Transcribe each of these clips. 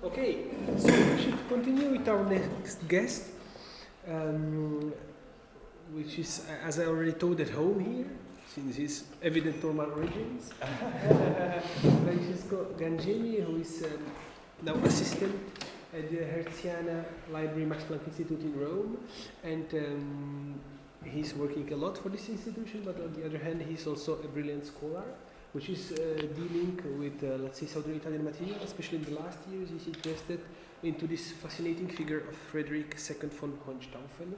Okay, so we should continue with our next guest, which is, as I already told, at home here, since his evident normal origins. Francesco Gangemi, who is now assistant at the Hertziana Library Max Planck Institute in Rome, and he's working a lot for this institution, but on the other hand, he's also a brilliant scholar, which is dealing with, let's say, Southern Italian material. Especially in the last years, he's interested into this fascinating figure of Frederick II von Hohenstaufen.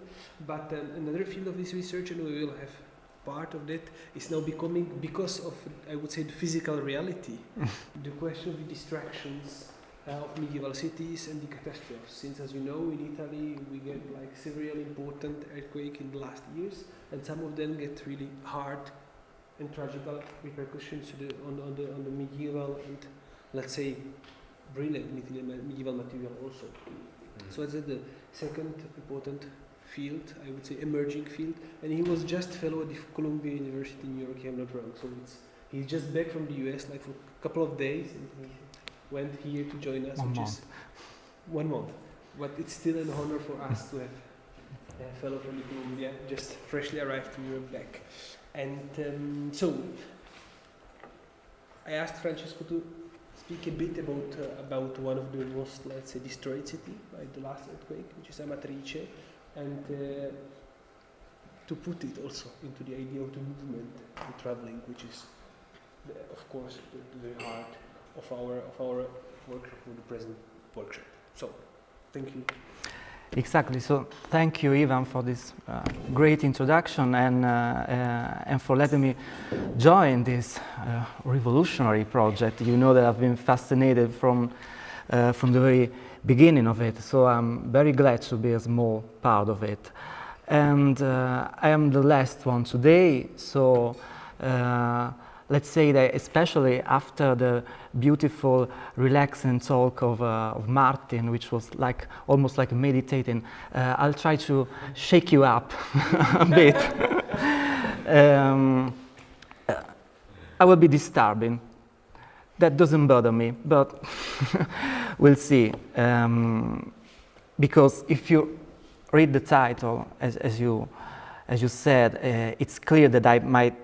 But another field of this research, and we will have part of that, is now becoming, because of, I would say, the physical reality, the question of the distractions of medieval cities and the catastrophes. Since, as you know, in Italy we get like several important earthquakes in the last years, and some of them get really hard and tragical repercussions on the medieval and, let's say, brilliant medieval material also. So that's the second important field, I would say, emerging field. And he was just fellow at the Columbia University in New York, if I'm not wrong. So he's just back from the US, like for a couple of days, and he went here to join us, which is 1 month. But it's still an honor for us to have a fellow from the Columbia just freshly arrived to Europe back. And so I asked Francesco to speak a bit about one of the most, let's say, destroyed city by the last earthquake, which is Amatrice, and to put it also into the idea of the movement and traveling, which is, of course, the heart of our workshop, or the present workshop. So, thank you. Exactly. So thank you, Ivan, for this great introduction and for letting me join this revolutionary project. You know that I've been fascinated from the very beginning of it. So I'm very glad to be a small part of it. And I am the last one today. So let's say that, especially after the beautiful, relaxing talk of Martin, which was like almost like meditating, I'll try to shake you up a bit. I will be disturbing. That doesn't bother me, but we'll see. Because if you read the title, as you said, it's clear that I might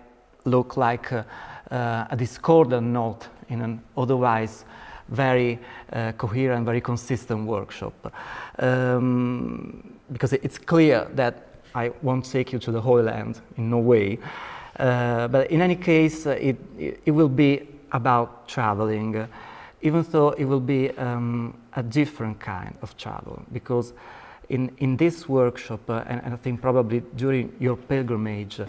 look like a discordant note in an otherwise very coherent, very consistent workshop. Because it's clear that I won't take you to the Holy Land, in no way. But in any case, it will be about traveling, even though it will be a different kind of travel. Because in this workshop, and I think probably during your pilgrimage,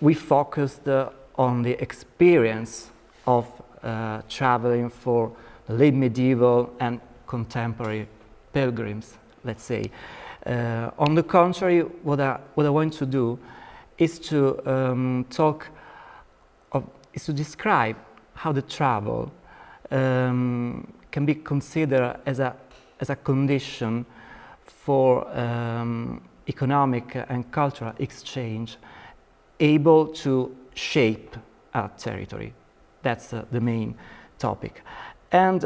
we focused on the experience of traveling for the late medieval and contemporary pilgrims, let's say. On the contrary, what I want to do is to describe how the travel can be considered as a condition for economic and cultural exchange, able to shape our territory. That's the main topic. And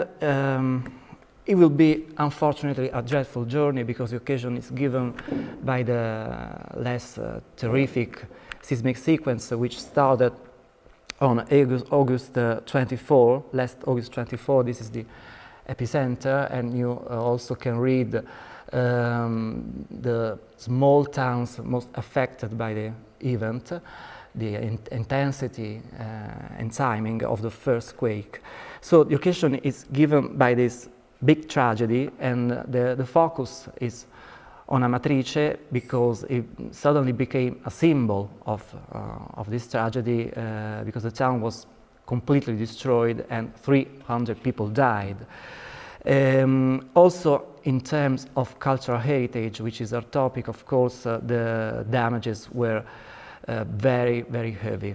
it will be, unfortunately, a dreadful journey, because the occasion is given by the less terrific seismic sequence, which started on August 24, last August 24. This is the epicenter, and you also can read the small towns most affected by the event, the intensity and timing of the first quake. So the occasion is given by this big tragedy, and the focus is on Amatrice, because it suddenly became a symbol of this tragedy, because the town was completely destroyed and 300 people died. Also, in terms of cultural heritage, which is our topic, of course, the damages were very, very heavy.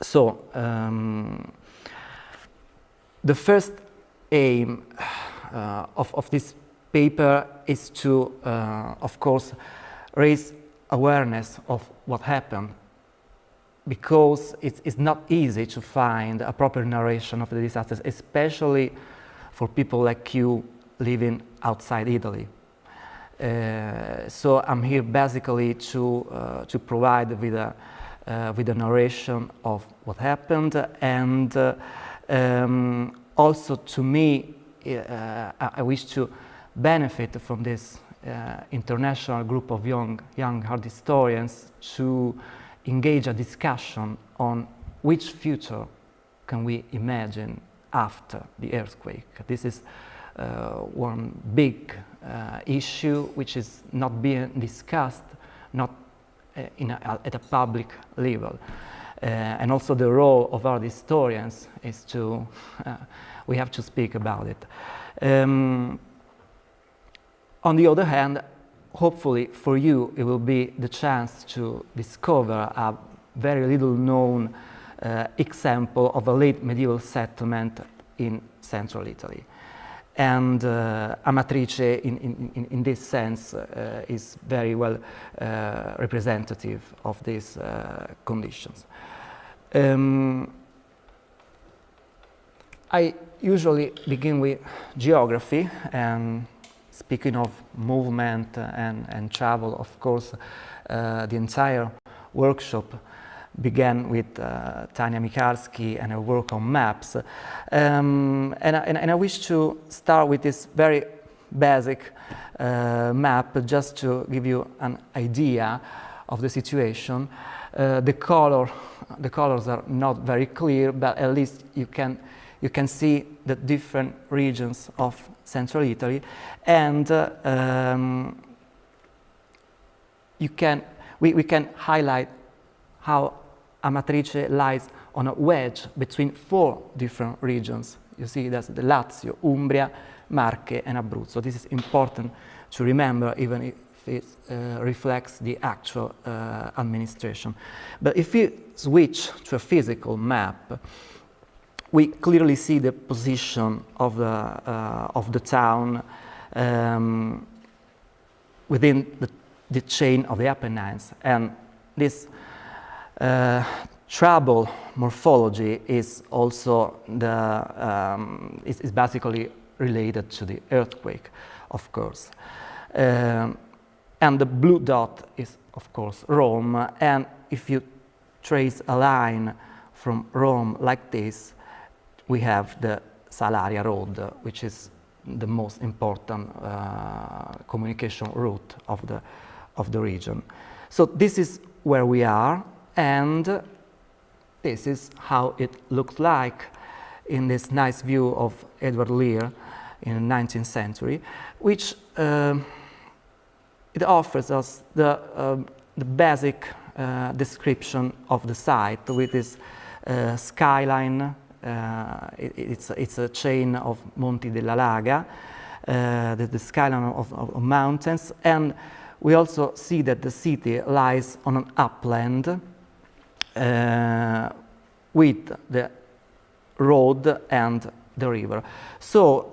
So, the first aim of this paper is to, of course, raise awareness of what happened, because it's not easy to find a proper narration of the disasters, especially for people like you living outside Italy. So I'm here basically to provide with a narration of what happened, and also to me, I wish to benefit from this international group of young art historians to engage a discussion on which future can we imagine after the earthquake. This is one big issue which is not being discussed, not at a public level. And also the role of art historians is to, we have to speak about it. On the other hand, hopefully for you it will be the chance to discover a very little known example of a late medieval settlement in central Italy. And Amatrice, in this sense, is very well representative of these conditions. I usually begin with geography, and speaking of movement and travel, of course, the entire workshop began with Tania Michalski and her work on maps. And I wish to start with this very basic map, just to give you an idea of the situation. The colors are not very clear, but at least you can see the different regions of central Italy, and we can highlight how Amatrice lies on a wedge between 4 different regions. You see, that's the Lazio, Umbria, Marche, and Abruzzo. This is important to remember, even if it reflects the actual administration. But if we switch to a physical map, we clearly see the position of the town within the chain of the Apennines, and this trouble morphology is also is basically related to the earthquake, of course. And the blue dot is, of course, Rome, and if you trace a line from Rome like this, we have the Salaria Road, which is the most important communication route of the region. So this is where we are, and this is how it looked like in this nice view of Edward Lear in the 19th century, which it offers us the basic description of the site with this skyline. It's a chain of Monti della Laga, the skyline of mountains, and we also see that the city lies on an upland with the road and the river. So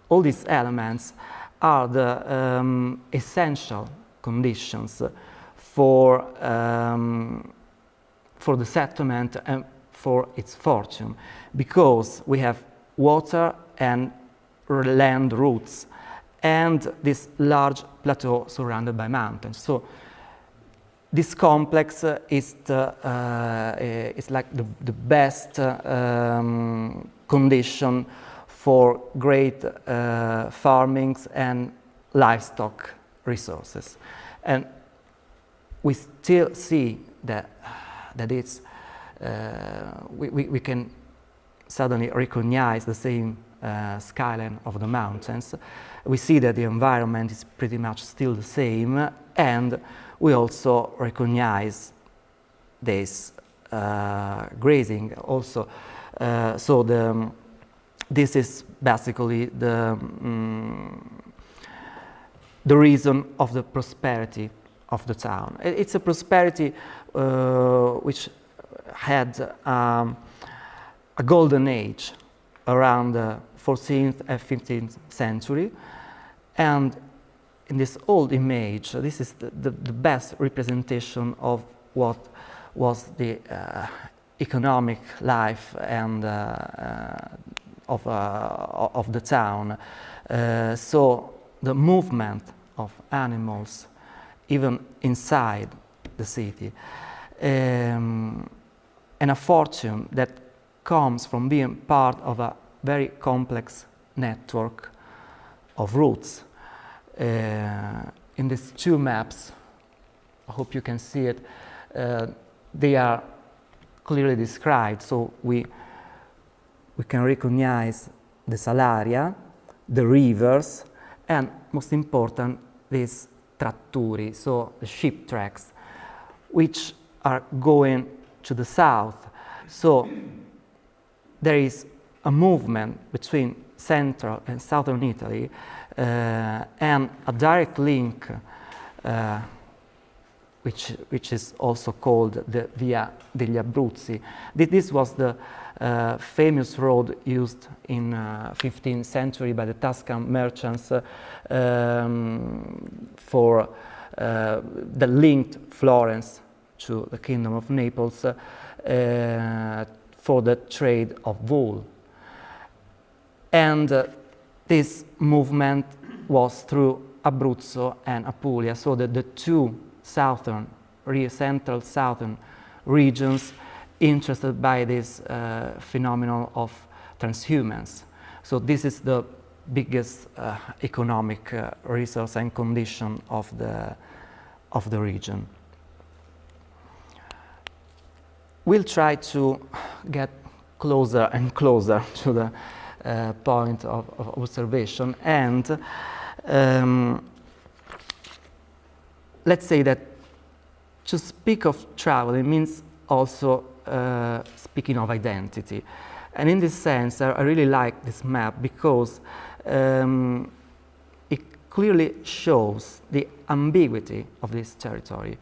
all these elements are the essential conditions for the settlement and for its fortune, because we have water and land routes and this large plateau surrounded by mountains. So this complex is like the best condition for great farmings and livestock resources. And we still see that it's we can suddenly recognize the same skyline of the mountains. We see that the environment is pretty much still the same, and we also recognize this grazing also. So this is basically the reason of the prosperity of the town. It's a prosperity which had a golden age around the 14th and 15th century, and in this old image, this is the best representation of what was the economic life and of the town. So the movement of animals, even inside the city, and a fortune that comes from being part of a very complex network of routes. In these two maps, I hope you can see it, they are clearly described, so we can recognize the Salaria, the rivers, and most important, these tratturi, so the sheep tracks, which are going to the south. So there is a movement between central and southern Italy, and a direct link, which is also called the Via degli Abruzzi. This was the famous road used in 15th century by the Tuscan merchants for that linked Florence to the Kingdom of Naples for the trade of wool. And this movement was through Abruzzo and Apulia, so that the two southern, central southern regions interested by this phenomenon of transhumance. So this is the biggest economic resource and condition of the region. We'll try to get closer and closer to the point of observation, and let's say that to speak of travel, it means also speaking of identity. And in this sense, I really like this map because it clearly shows the ambiguity of this territory.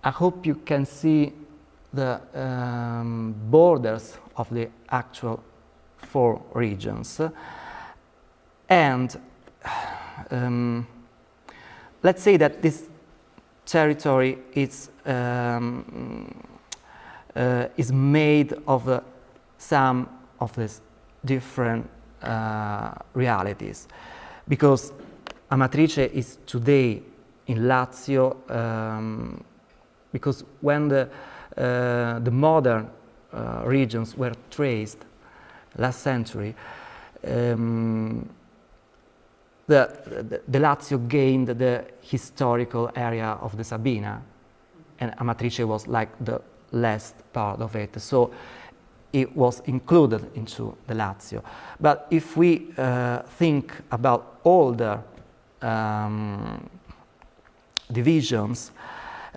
I hope you can see the borders of the actual 4 regions. And let's say that this territory is made of some of these different realities, because Amatrice is today in Lazio, because when the modern regions were traced last century, the Lazio gained the historical area of the Sabina, and Amatrice was like the last part of it, so it was included into the Lazio. But if we think about older divisions,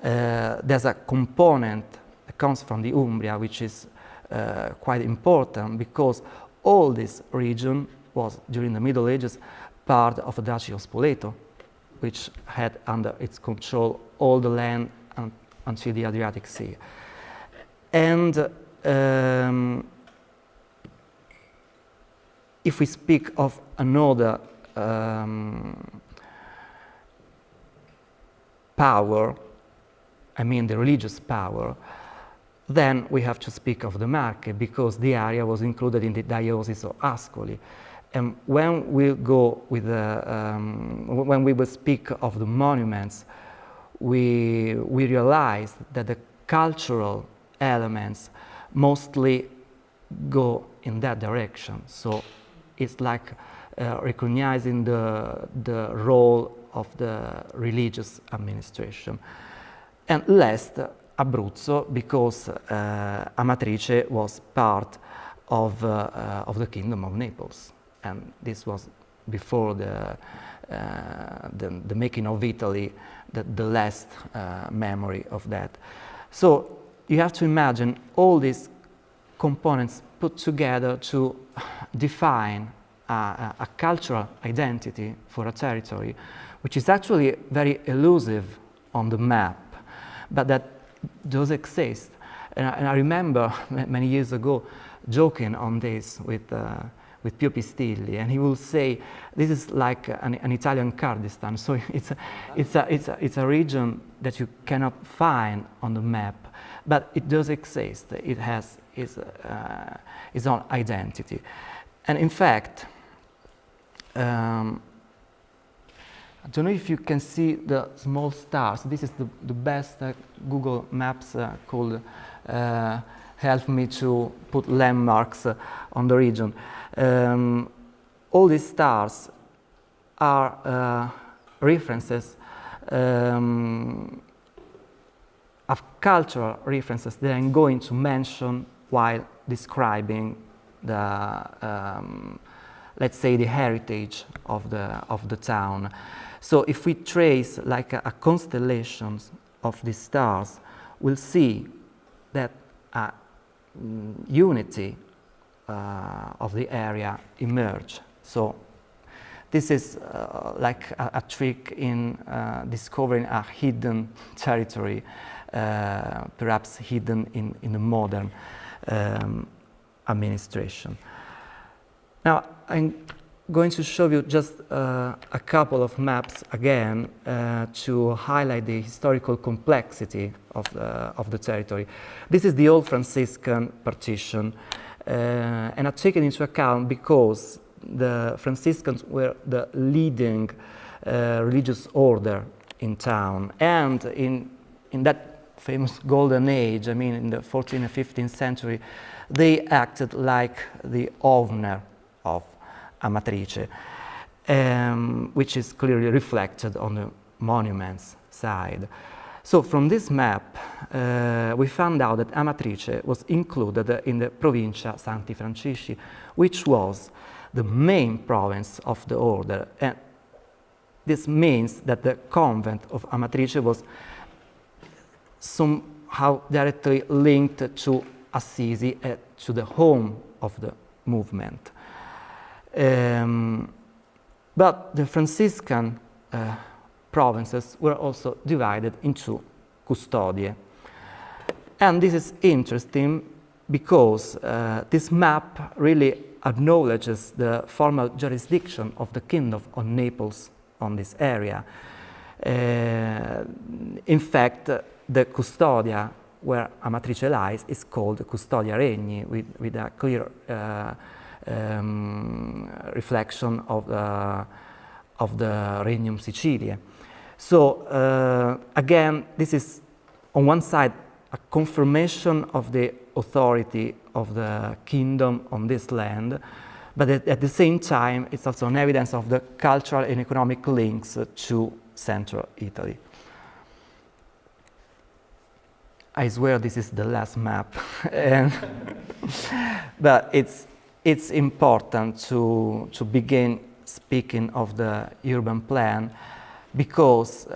there's a component that comes from the Umbria, which is quite important, because all this region was, during the Middle Ages, part of the Duchy of Spoleto, which had under its control all the land until the Adriatic Sea. And if we speak of another power, I mean the religious power, then we have to speak of the Marche, because the area was included in the Diocese of Ascoli. And when we go with when we will speak of the monuments, we realize that the cultural elements mostly go in that direction. So it's like recognizing the role of the religious administration. And last, Abruzzo, because Amatrice was part of the Kingdom of Naples, and this was before the making of Italy, the last memory of that. So you have to imagine all these components put together to define a cultural identity for a territory, which is actually very elusive on the map, but that does exist. And I remember many years ago joking on this with Pio Pistilli, and he will say this is like an Italian Kurdistan. So it's a region that you cannot find on the map, but it does exist. It has its own identity. And in fact, I don't know if you can see the small stars. This is the best Google Maps could help me to put landmarks on the region. All these stars are references of cultural references that I'm going to mention while describing the, let's say, the heritage of the town. So if we trace like a constellation of these stars, we'll see that unity of the area emerge. So this is like a trick in discovering a hidden territory, perhaps hidden in the modern administration. Now, I'm going to show you just a couple of maps again to highlight the historical complexity of the territory. This is the old Franciscan partition, and I take it into account because the Franciscans were the leading religious order in town, and in that famous golden age, I mean in the 14th and 15th century, they acted like the owner of Amatrice, which is clearly reflected on the monuments side. So from this map, we found out that Amatrice was included in the Provincia Santi Francisci, which was the main province of the order. And this means that the convent of Amatrice was somehow directly linked to Assisi, to the home of the movement. But the Franciscan provinces were also divided into custodie. And this is interesting because this map really acknowledges the formal jurisdiction of the Kingdom of Naples on this area. In fact, the custodia where Amatrice lies is called Custodia Regni, with a clear reflection of the Regnum Siciliae. So again, this is on one side a confirmation of the authority of the kingdom on this land, but at the same time it's also an evidence of the cultural and economic links to central Italy. I swear this is the last map, but it's important to begin speaking of the urban plan because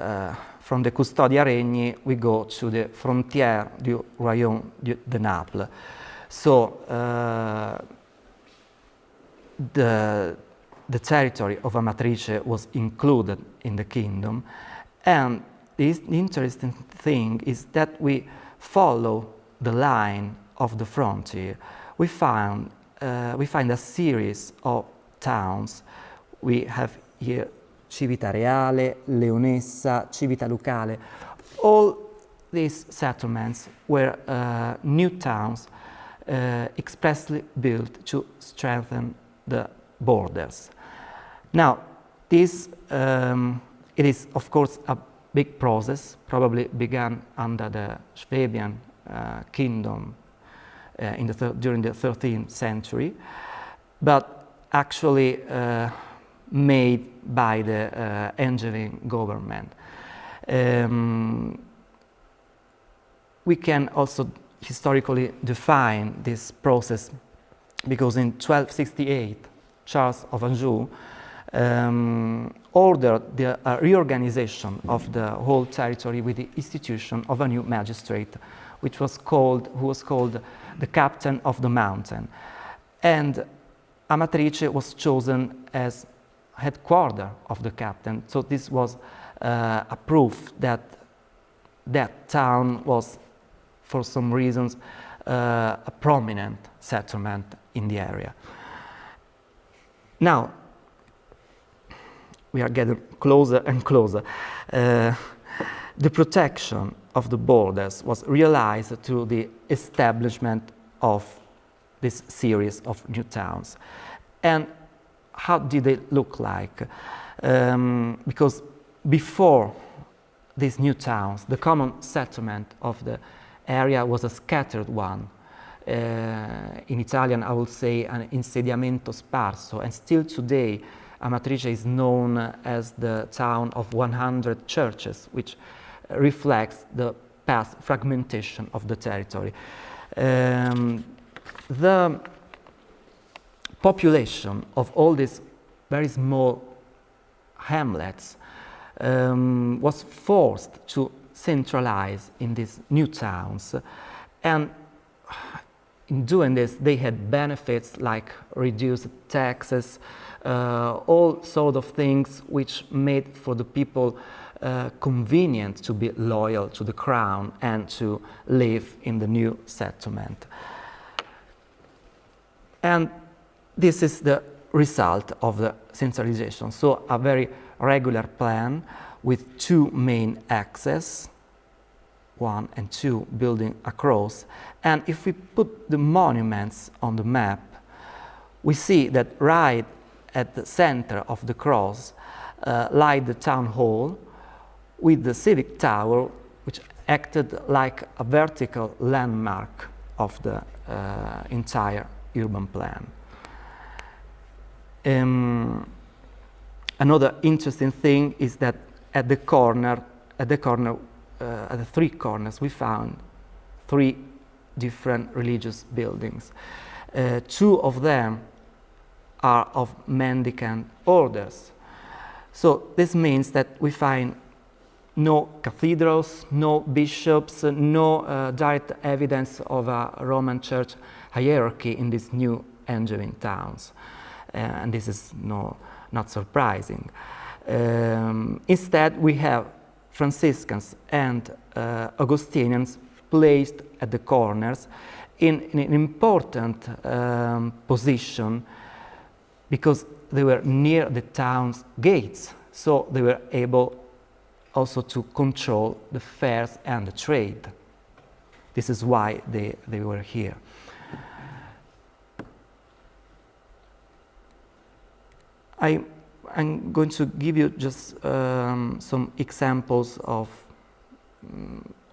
from the Custodia Regni we go to the frontière du Royaume de Naples. So the territory of Amatrice was included in the kingdom, and the interesting thing is that we follow the line of the frontier. We find a series of towns. We have here Civita Reale, Leonessa, Civita Lucale. All these settlements were new towns expressly built to strengthen the borders. Now, this it is of course a big process, probably began under the Swabian kingdom during the 13th century, but actually made by the Angevin government. We can also historically define this process because in 1268, Charles of Anjou ordered the reorganization of the whole territory with the institution of a new magistrate, who was called the Captain of the Mountain. And Amatrice was chosen as headquarters of the captain. So this was a proof that that town was, for some reasons, a prominent settlement in the area. Now, we are getting closer and closer. The protection of the borders was realized through the establishment of this series of new towns. And how did they look like? Because before these new towns, the common settlement of the area was a scattered one. In Italian, I would say an insediamento sparso, and still today, Amatrice is known as the town of 100 churches, which reflects the past fragmentation of the territory. The population of all these very small hamlets was forced to centralize in these new towns, and in doing this they had benefits like reduced taxes, all sort of things which made for the people convenient to be loyal to the crown and to live in the new settlement. And this is the result of the centralization. So a very regular plan with two main axes, 1 and 2 building across. And if we put the monuments on the map, we see that right at the center of the cross lie the town hall with the civic tower, which acted like a vertical landmark of the entire urban plan. Another interesting thing is that at the three corners, we found 3 different religious buildings. 2 of them are of mendicant orders. So this means that we find no cathedrals, no bishops, no direct evidence of a Roman church hierarchy in these new Angevin towns. And this is not surprising. Instead, we have Franciscans and Augustinians placed at the corners in an important position because they were near the town's gates, so they were able also to control the fairs and the trade. This is why they were here. I'm going to give you just some examples of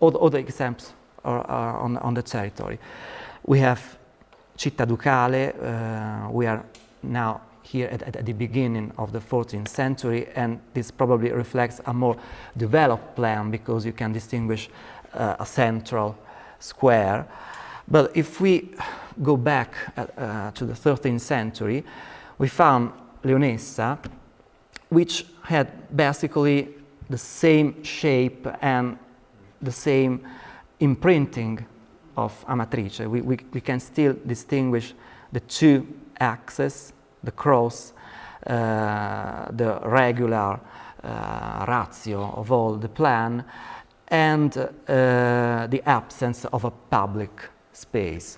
other examples are on the territory. We have Città Ducale. We are now here at the beginning of the 14th century, and this probably reflects a more developed plan because you can distinguish a central square. But if we go back to the 13th century, we found Leonessa, which had basically the same shape and the same imprinting of Amatrice. We can still distinguish the 2 axes, the cross, the regular ratio of all the plan, and the absence of a public space.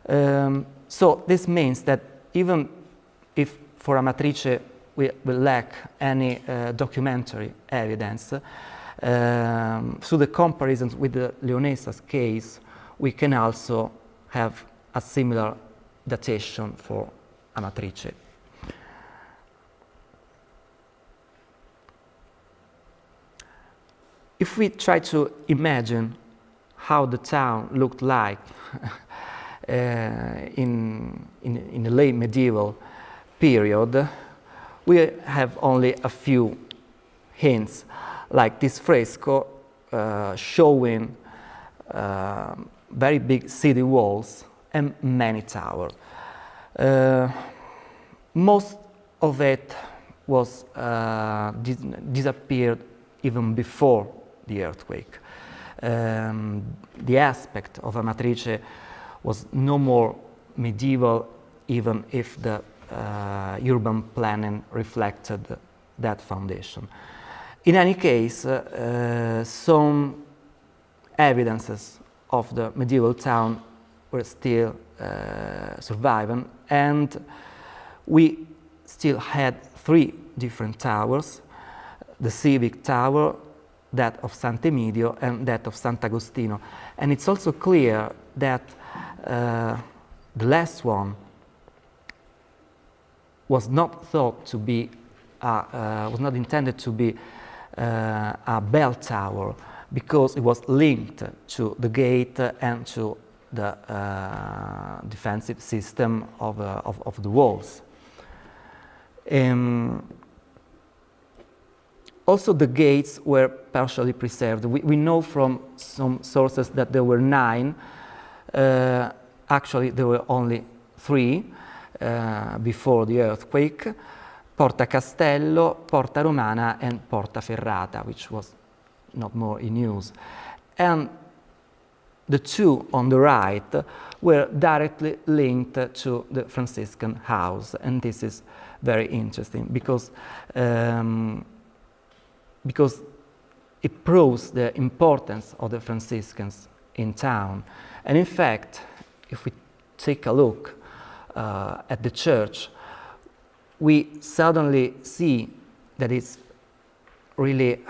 So this means that even if for Amatrice we lack any documentary evidence, through the comparisons with the Leonessa's case, we can also have a similar datation for Amatrice. If we try to imagine how the town looked like in the late medieval period, we have only a few hints, like this fresco showing very big city walls and many towers. Most of it was disappeared even before the earthquake. The aspect of Amatrice was no more medieval, even if the urban planning reflected that foundation. In any case, some evidences of the medieval town were still surviving, and we still had 3 different towers: the civic tower, that of Sant'Emidio, and that of Sant'Agostino. And it's also clear that the last one was not thought to be, was not intended to be a bell tower, because it was linked to the gate and to the defensive system of the walls. Also, the gates were partially preserved. We know from some sources that there were 9. Actually, there were only 3 before the earthquake: Porta Castello, Porta Romana, and Porta Ferrata, which was not more in use. And the 2 on the right were directly linked to the Franciscan house, and this is very interesting because it proves the importance of the Franciscans in town. And in fact, if we take a look at the church, we suddenly see that it's really,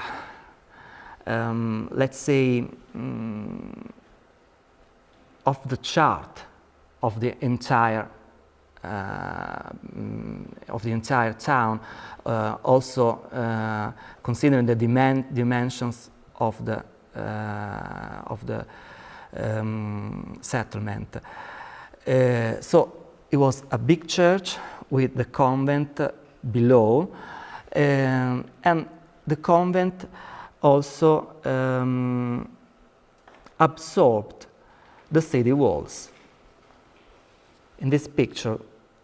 let's say, off the chart of the entire town, also considering the dimensions of the settlement. So it was a big church with the convent below, and the convent also absorbed the city walls. In this picture,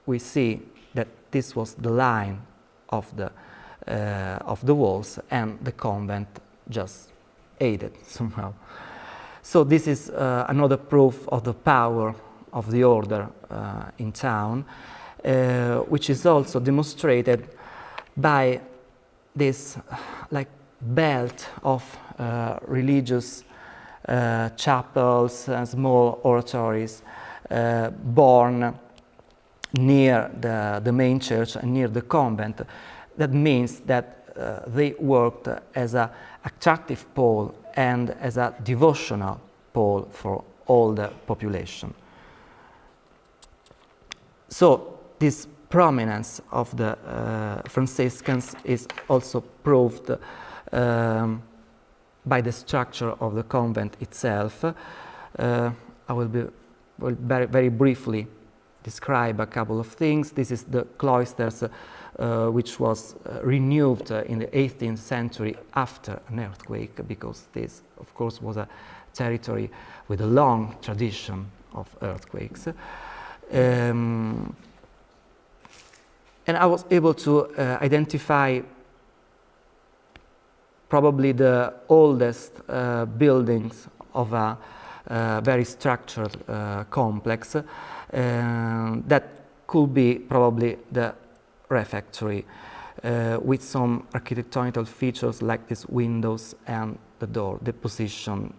we see that this was the line of the walls, and the convent just aided somehow. So this is another proof of the power of the order in town, which is also demonstrated by this like belt of religious chapels and small oratories born near the main church and near the convent. That means that they worked as an attractive pole and as a devotional pole for all the population. So this prominence of the Franciscans is also proved by the structure of the convent itself. I will very briefly describe a couple of things. This is the cloisters, which was renewed in the 18th century after an earthquake, because this, of course, was a territory with a long tradition of earthquakes. And I was able to identify probably the oldest buildings of a very structured complex that could be probably the refectory, with some architectonical features like these windows and the door. The position,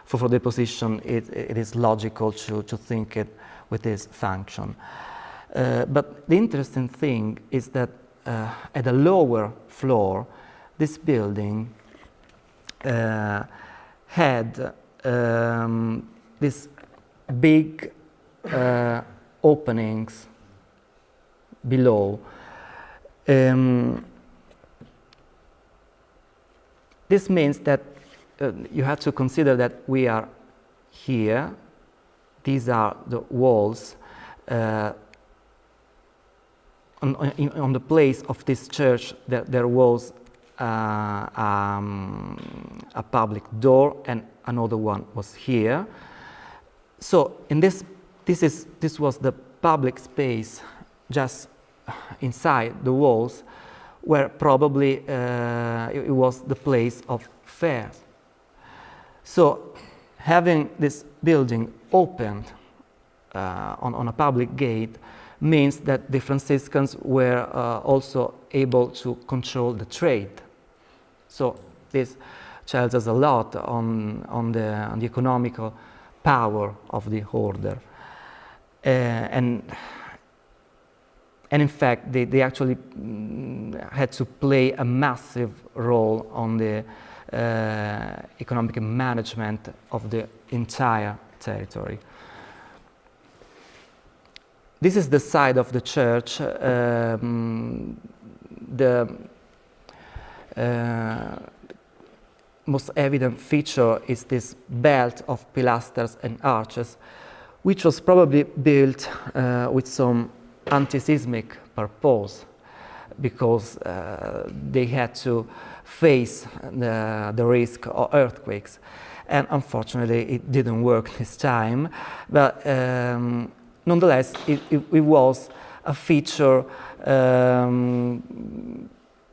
for the position, it is logical to think it with this function. But the interesting thing is that at the lower floor, this building had these big openings below. This means that you have to consider that we are here. These are the walls. On the place of this church, there was a public door, and another one was here. So in this was the public space just inside the walls, where probably it was the place of fairs. So having this building opened on a public gate means that the Franciscans were also able to control the trade. So this tells us a lot on the economical power of the order. And in fact, they actually had to play a massive role on the economic management of the entire territory. this is the side of the church. The most evident feature is this belt of pilasters and arches, which was probably built with some anti-seismic purpose, because they had to face the risk of earthquakes. And unfortunately, it didn't work this time. But nonetheless, it was a feature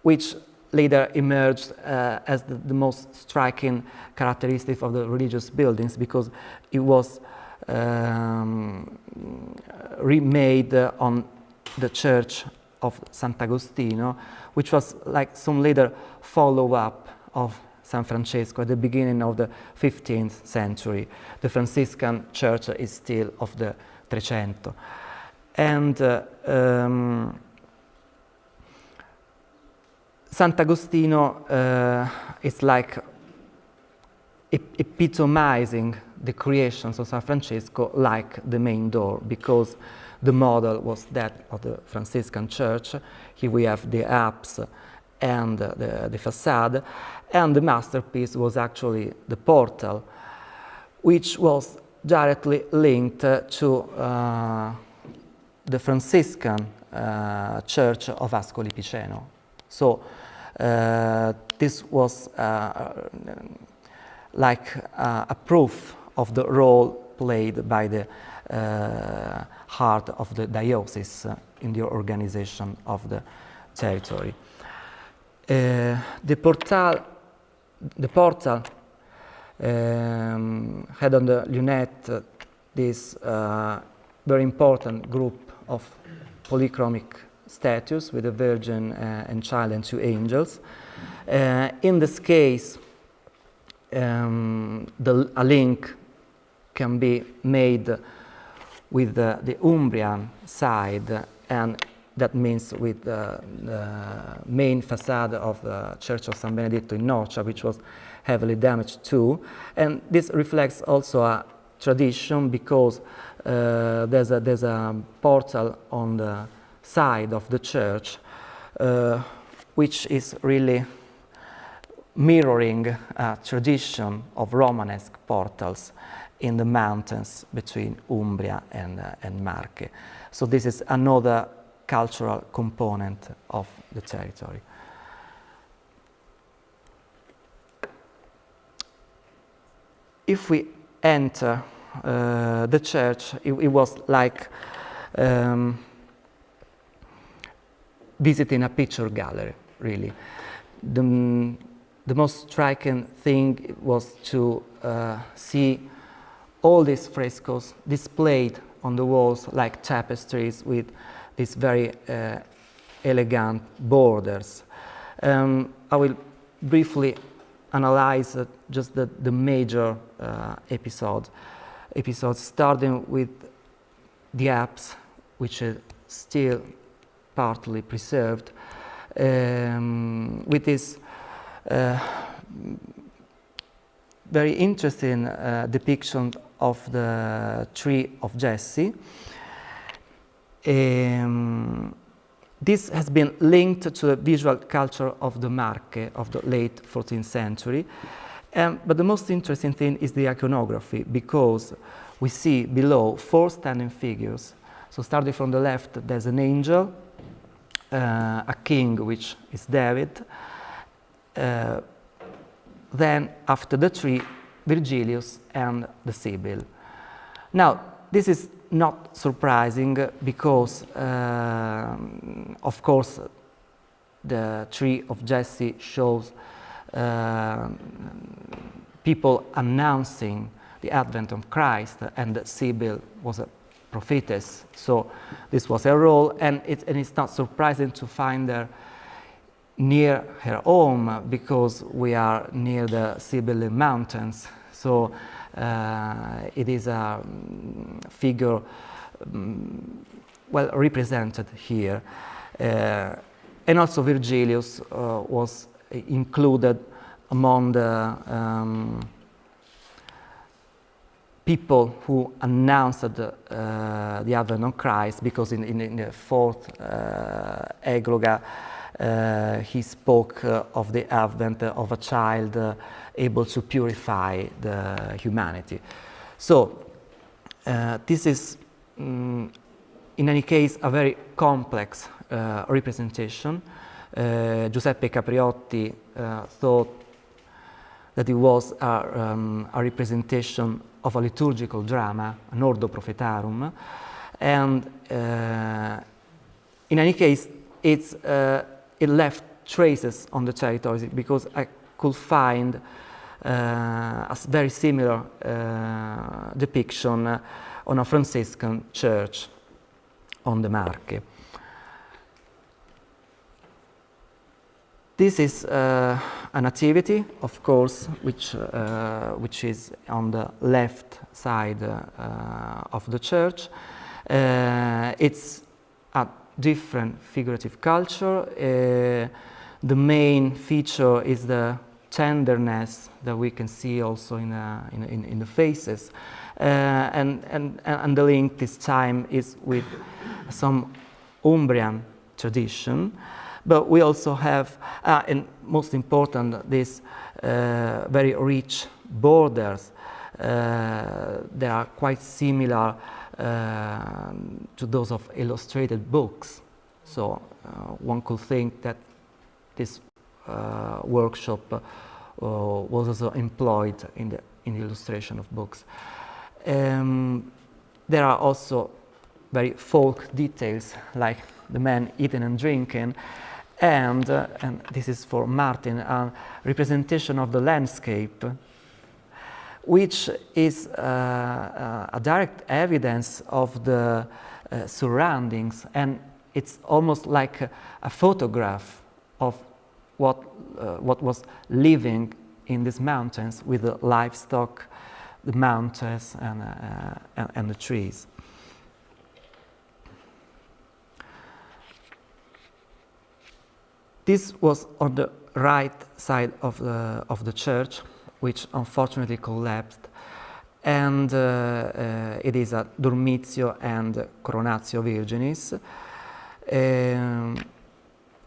which later emerged as the most striking characteristic of the religious buildings, because it was remade on the church of Sant'Agostino, which was like some later follow-up of San Francesco at the beginning of the 15th century. The Franciscan church is still of the Trecento. And Sant'Agostino is like epitomizing the creations of San Francesco, like the main door, because the model was that of the Franciscan church. Here we have the apse and the facade, and the masterpiece was actually the portal, which was directly linked to the Franciscan church of Ascoli Piceno. So this was like a proof of the role played by the heart of the diocese in the organization of the territory. The portal had on the lunette this very important group of polychromic statues with a Virgin and Child and two angels. In this case, a link can be made with the Umbrian side, and that means with the main facade of the Church of San Benedetto in Noccia, which was heavily damaged too. And this reflects also a tradition, because there's a portal on the side of the church which is really mirroring a tradition of Romanesque portals in the mountains between Umbria and Marche. So this is another cultural component of the territory. If we enter the church, it was like visiting a picture gallery, really. The most striking thing was to see all these frescoes displayed on the walls like tapestries with these very elegant borders. I will briefly analyze just the major episodes, starting with the apse, which is still partly preserved, with this very interesting depiction of the tree of Jesse. This has been linked to the visual culture of the Marche of the late 14th century. But the most interesting thing is the iconography, because we see below 4 standing figures. So starting from the left, there's an angel, a king, which is David. Then after the tree, Virgilius and the Sibyl. Now, this is not surprising, because of course the tree of Jesse shows people announcing the advent of Christ, and Sibyl was a prophetess, so this was her role, and it's not surprising to find her near her home, because we are near the Sibyl Mountains, so it is a figure well represented here. And also Virgilius was included among the people who announced the advent of Christ, because in the fourth egloga he spoke of the advent of a child able to purify the humanity. So this is, in any case, a very complex representation. Giuseppe Capriotti thought that it was a representation of a liturgical drama, an Ordo Prophetarum, and in any case, it left traces on the territories, because I could find a very similar depiction on a Franciscan church on the Marche. This is a nativity, of course, which is on the left side of the church. It's a different figurative culture. The main feature is the tenderness that we can see also in the faces, and the link this time is with some Umbrian tradition. But we also have, and most important, these very rich borders. They are quite similar to those of illustrated books. So one could think that this workshop was also employed in the illustration of books. There are also very folk details, like the men eating and drinking, and this is for Martin, a representation of the landscape, which is a direct evidence of the surroundings, and it's almost like a photograph of what was living in these mountains, with the livestock, the mountains, and the trees. This was on the right side of the church, which unfortunately collapsed, and it is a Dormitio and Coronatio Virginis.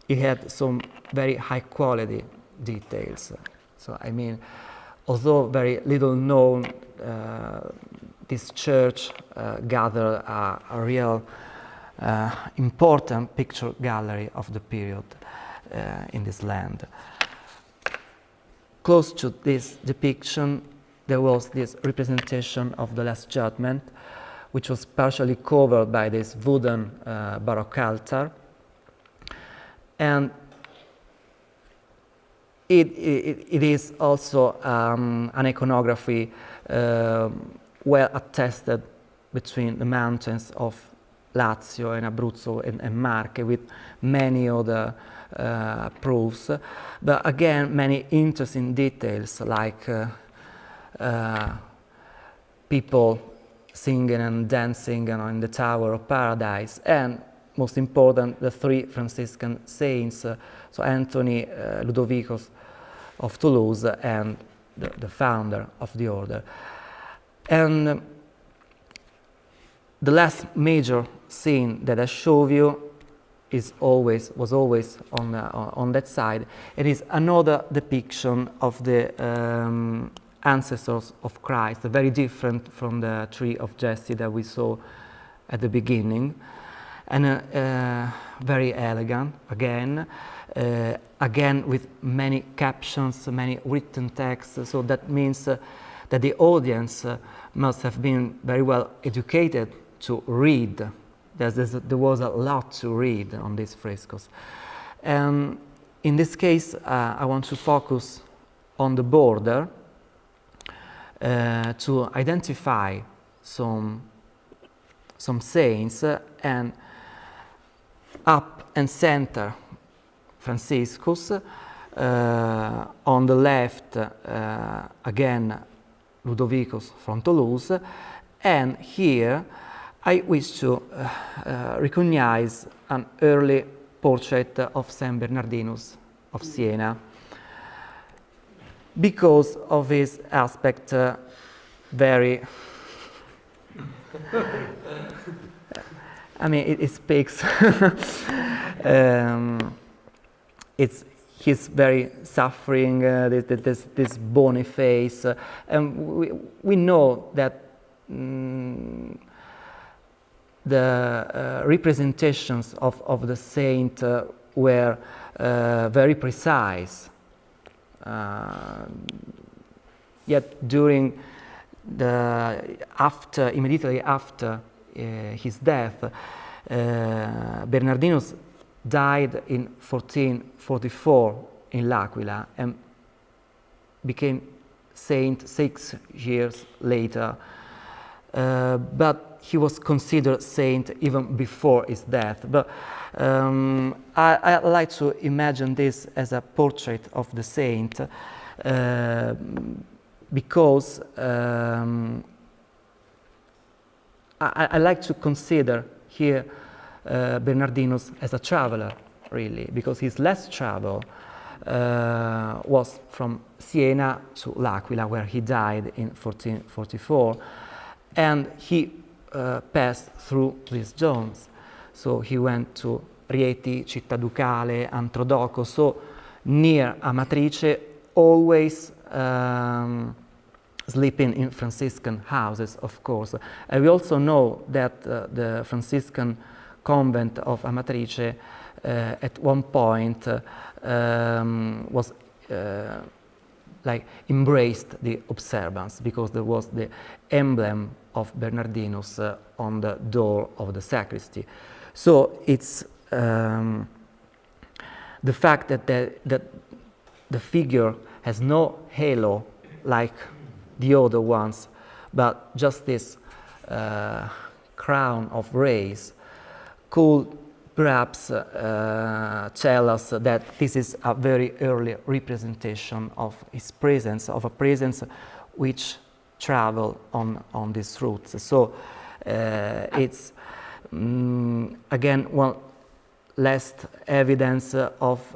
It had some very high quality details. So I mean, although very little known, this church gathered a real important picture gallery of the period in this land. Close to this depiction, there was this representation of the Last Judgment, which was partially covered by this wooden Baroque altar. And it is also an iconography well attested between the mountains of Lazio and Abruzzo and Marche, with many other proofs, but again many interesting details, like people singing and dancing in the Tower of Paradise, and most important, the three Franciscan saints, so Anthony, Ludovicus of Toulouse, and the founder of the order. And the last major scene that I show you was always on that side. It is another depiction of the ancestors of Christ, very different from the tree of Jesse that we saw at the beginning, and very elegant again with many captions, many written texts. So that means that the audience must have been very well educated to read. There was a lot to read on these frescoes. In this case, I want to focus on the border to identify some saints, and up and center Franciscus, on the left again Ludovicus from Toulouse, and here I wish to recognize an early portrait of Saint Bernardinus of Siena, because of his aspect very I mean, it speaks. He's very suffering. This bony face, and we know that the representations of the saint were very precise. Yet during immediately after his death, Bernardinus died in 1444 in L'Aquila and became saint 6 years later. But he was considered saint even before his death. But I like to imagine this as a portrait of the saint because I like to consider here Bernardinus as a traveler, really, because his last travel was from Siena to L'Aquila, where he died in 1444, and he passed through these zones. So he went to Rieti, Città Ducale, Antrodoco, so near Amatrice, always sleeping in Franciscan houses, of course. And we also know that the Franciscan convent of Amatrice at one point was like embraced the observance because there was the emblem of Bernardinus on the door of the sacristy. So it's the fact that the figure has no halo like the other ones, but just this crown of rays could perhaps tell us that this is a very early representation of his presence, of a presence which traveled on these routes. So it's again one last evidence of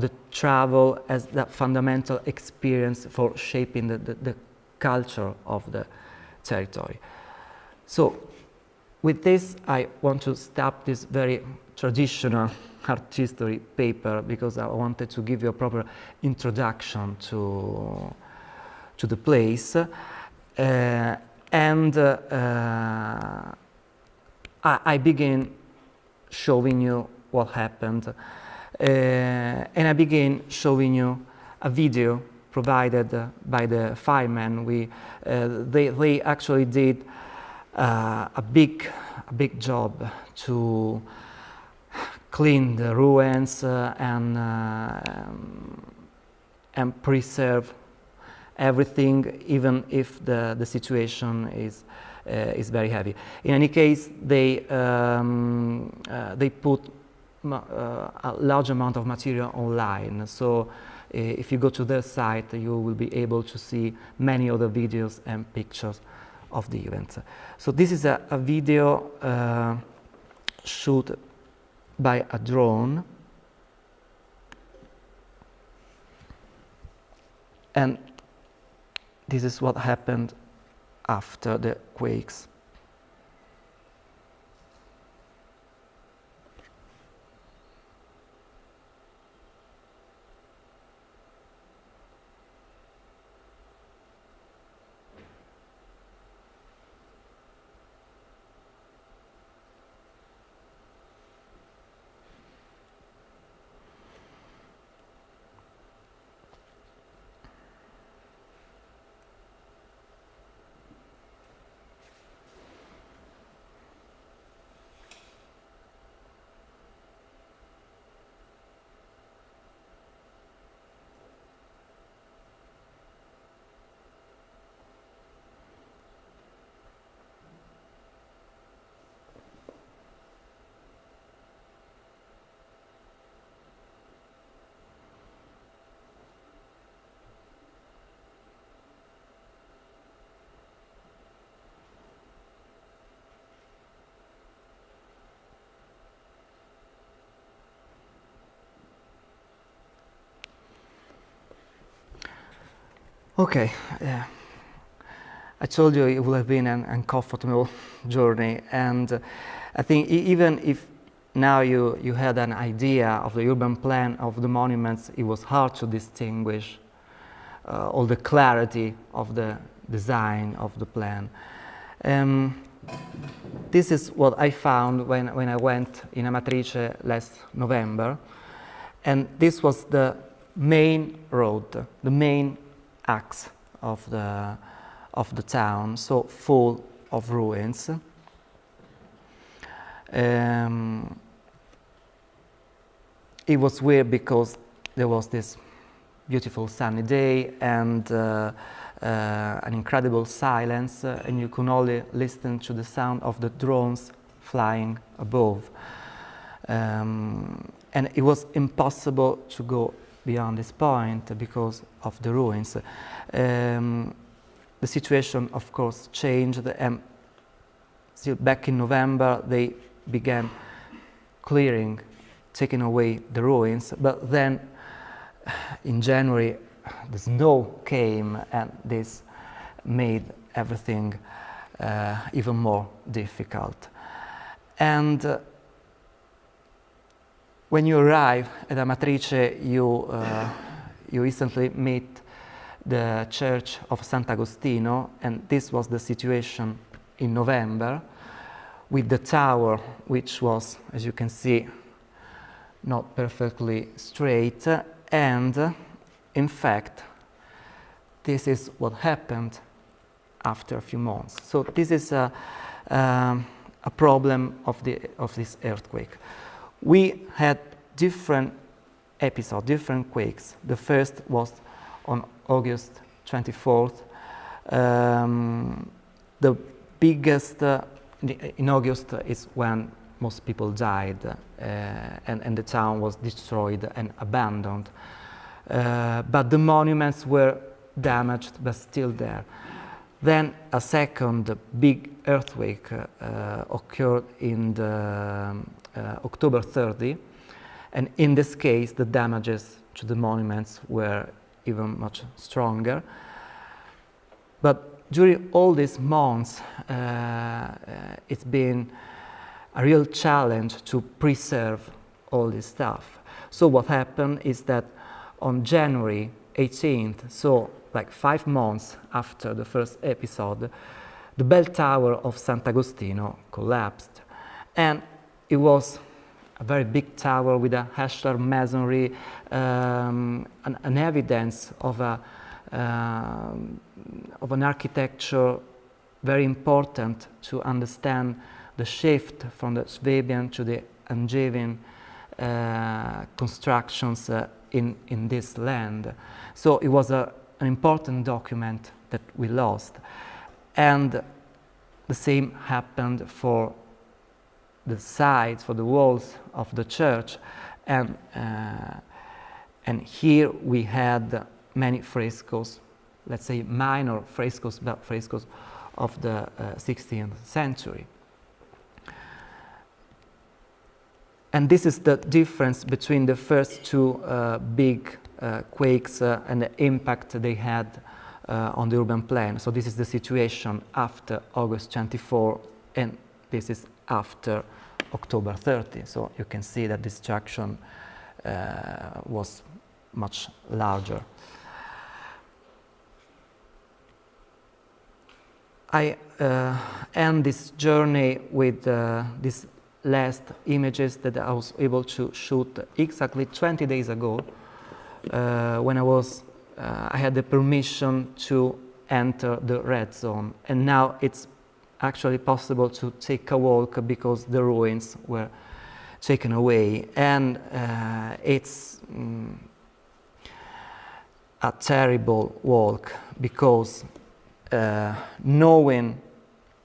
the travel as the fundamental experience for shaping the culture of the territory. So with this, I want to stop this very traditional art history paper because I wanted to give you a proper introduction to the place. I begin showing you what happened. And I begin showing you a video provided by the firemen. They actually did a big job to clean the ruins and preserve everything, even if the situation is very heavy. In any case, they put a large amount of material online. So if you go to their site, you will be able to see many other videos and pictures of the event. So this is a video shot by a drone, and this is what happened after the quakes. Okay, I told you it would have been an uncomfortable journey, and I think even if now you had an idea of the urban plan of the monuments, it was hard to distinguish all the clarity of the design of the plan. This is what I found when I went in Amatrice last November, and this was the main road, the main axe of the town, so full of ruins. It was weird because there was this beautiful sunny day and an incredible silence, and you could only listen to the sound of the drones flying above. And it was impossible to go beyond this point because of the ruins. The situation, of course, changed, and still back in November they began clearing, taking away the ruins, but then in January the snow came and this made everything even more difficult. And when you arrive at Amatrice, you instantly meet the church of Sant'Agostino, and this was the situation in November, with the tower, which was, as you can see, not perfectly straight, and in fact, this is what happened after a few months. So this is a problem of this earthquake. We had different episodes, different quakes. The first was on August 24th. The biggest in August is when most people died, and the town was destroyed and abandoned. But the monuments were damaged, but still there. Then a second big earthquake occurred in the October 30, and in this case the damages to the monuments were even much stronger. But during all these months, it's been a real challenge to preserve all this stuff. So what happened is that on January 18th, so like 5 months after the first episode, the bell tower of Sant'Agostino collapsed. And it was a very big tower with a ashlar masonry, an evidence of an architecture very important to understand the shift from the Swabian to the Angevin constructions in this land. So it was an important document that we lost. And the same happened for the sides, for the walls of the church. And here we had many frescoes, let's say minor frescoes, but frescoes of the 16th century. And this is the difference between the first two big quakes and the impact they had on the urban plan. So this is the situation after August 24, and this is after October 30. So you can see that destruction was much larger. I end this journey with these last images that I was able to shoot exactly 20 days ago, when I had the permission to enter the red zone, and now it's actually possible to take a walk because the ruins were taken away, and it's a terrible walk because knowing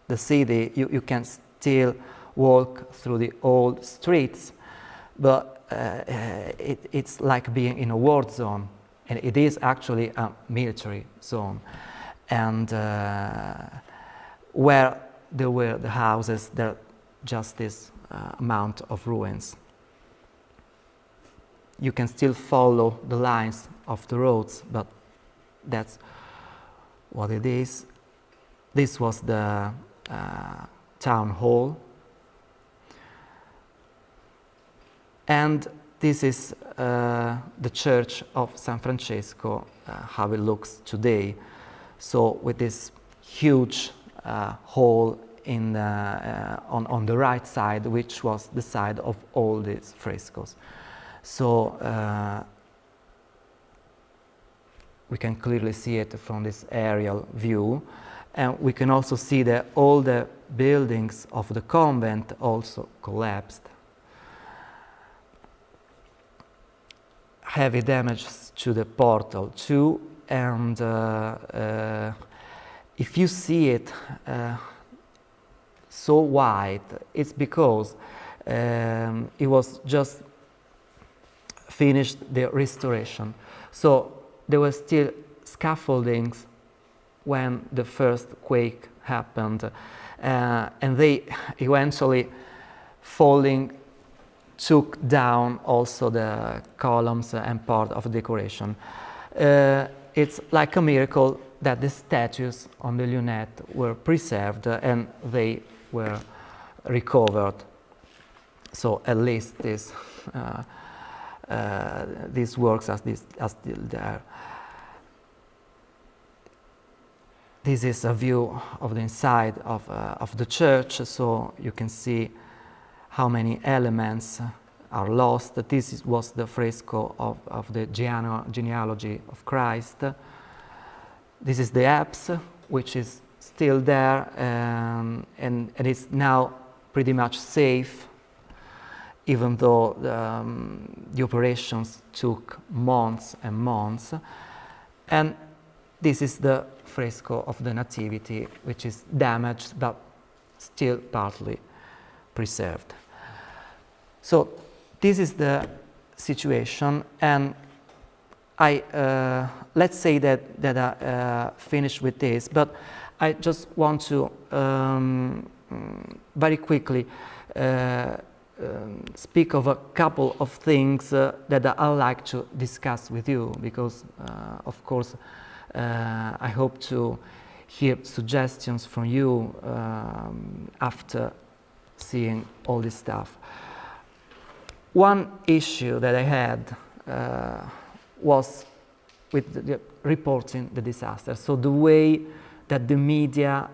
the city, you can still walk through the old streets, but it's like being in a war zone, and it is actually a military zone. And where there were the houses, there are just this amount of ruins. You can still follow the lines of the roads, but that's what it is. this was the town hall. And this is the church of San Francesco, how it looks today. So with this huge hall in on the right side, which was the side of all these frescoes. So we can clearly see it from this aerial view. And we can also see that all the buildings of the convent also collapsed. Heavy damage to the portal too, and if you see it so wide, it's because it was just finished the restoration. So there were still scaffoldings when the first quake happened, and they eventually falling took down also the columns and part of the decoration. It's like a miracle that the statues on the lunette were preserved and they were recovered. So at least this, these works are still there. This is a view of the inside of the church, so you can see how many elements are lost. This was the fresco of the genealogy of Christ. This is the apse, which is still there, and it's now pretty much safe, even though the operations took months and months. And this is the fresco of the Nativity, which is damaged but still partly preserved. So this is the situation, and let's say that I finished with this, but I just want to very quickly speak of a couple of things that I like to discuss with you, because of course I hope to hear suggestions from you after seeing all this stuff. One issue that I had was with the reporting the disaster. So the way that the media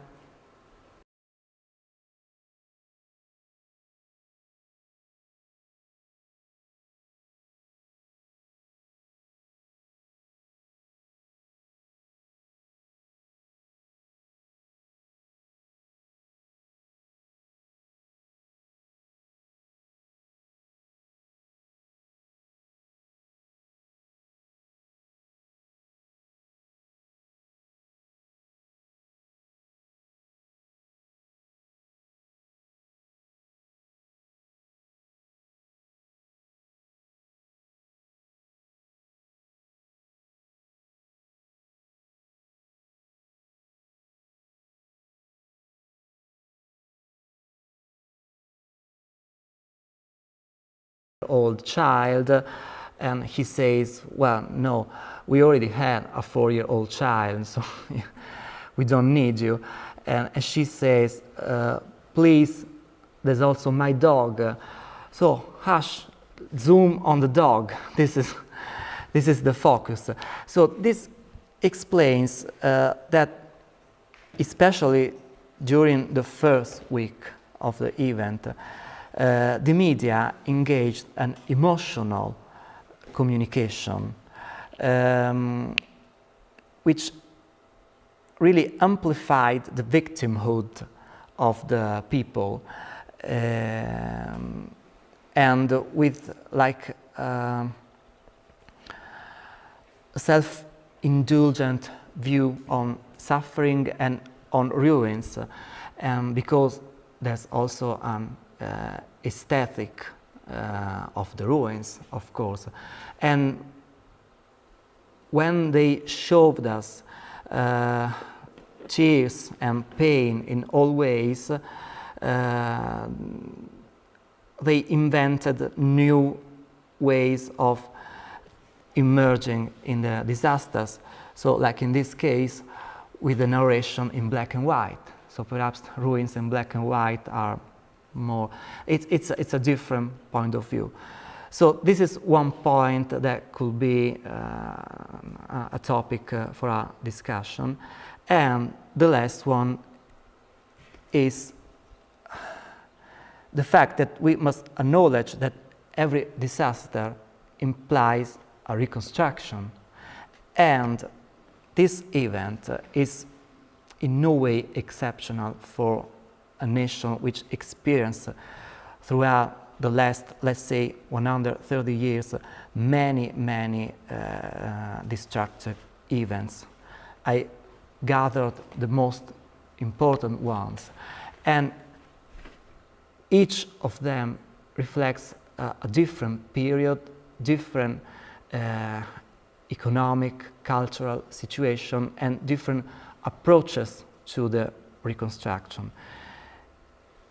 old child, and he says, well, no, we already had a 4-year-old child, so we don't need you. And she says, please, there's also my dog. So hush, zoom on the dog. This is the focus. So this explains that especially during the first week of the event, the media engaged an emotional communication, which really amplified the victimhood of the people, and with like a self-indulgent view on suffering and on ruins, because there's also an aesthetic of the ruins, of course. And when they showed us tears and pain in all ways, they invented new ways of emerging in the disasters. So like in this case, with the narration in black and white. So perhaps ruins in black and white are more, it's a different point of view. So this is one point that could be a topic for our discussion. And the last one is the fact that we must acknowledge that every disaster implies a reconstruction. And this event is in no way exceptional for a nation which experienced throughout the last, let's say, 130 years, many destructive events. I gathered the most important ones, and each of them reflects a different period, different economic, cultural situation, and different approaches to the reconstruction.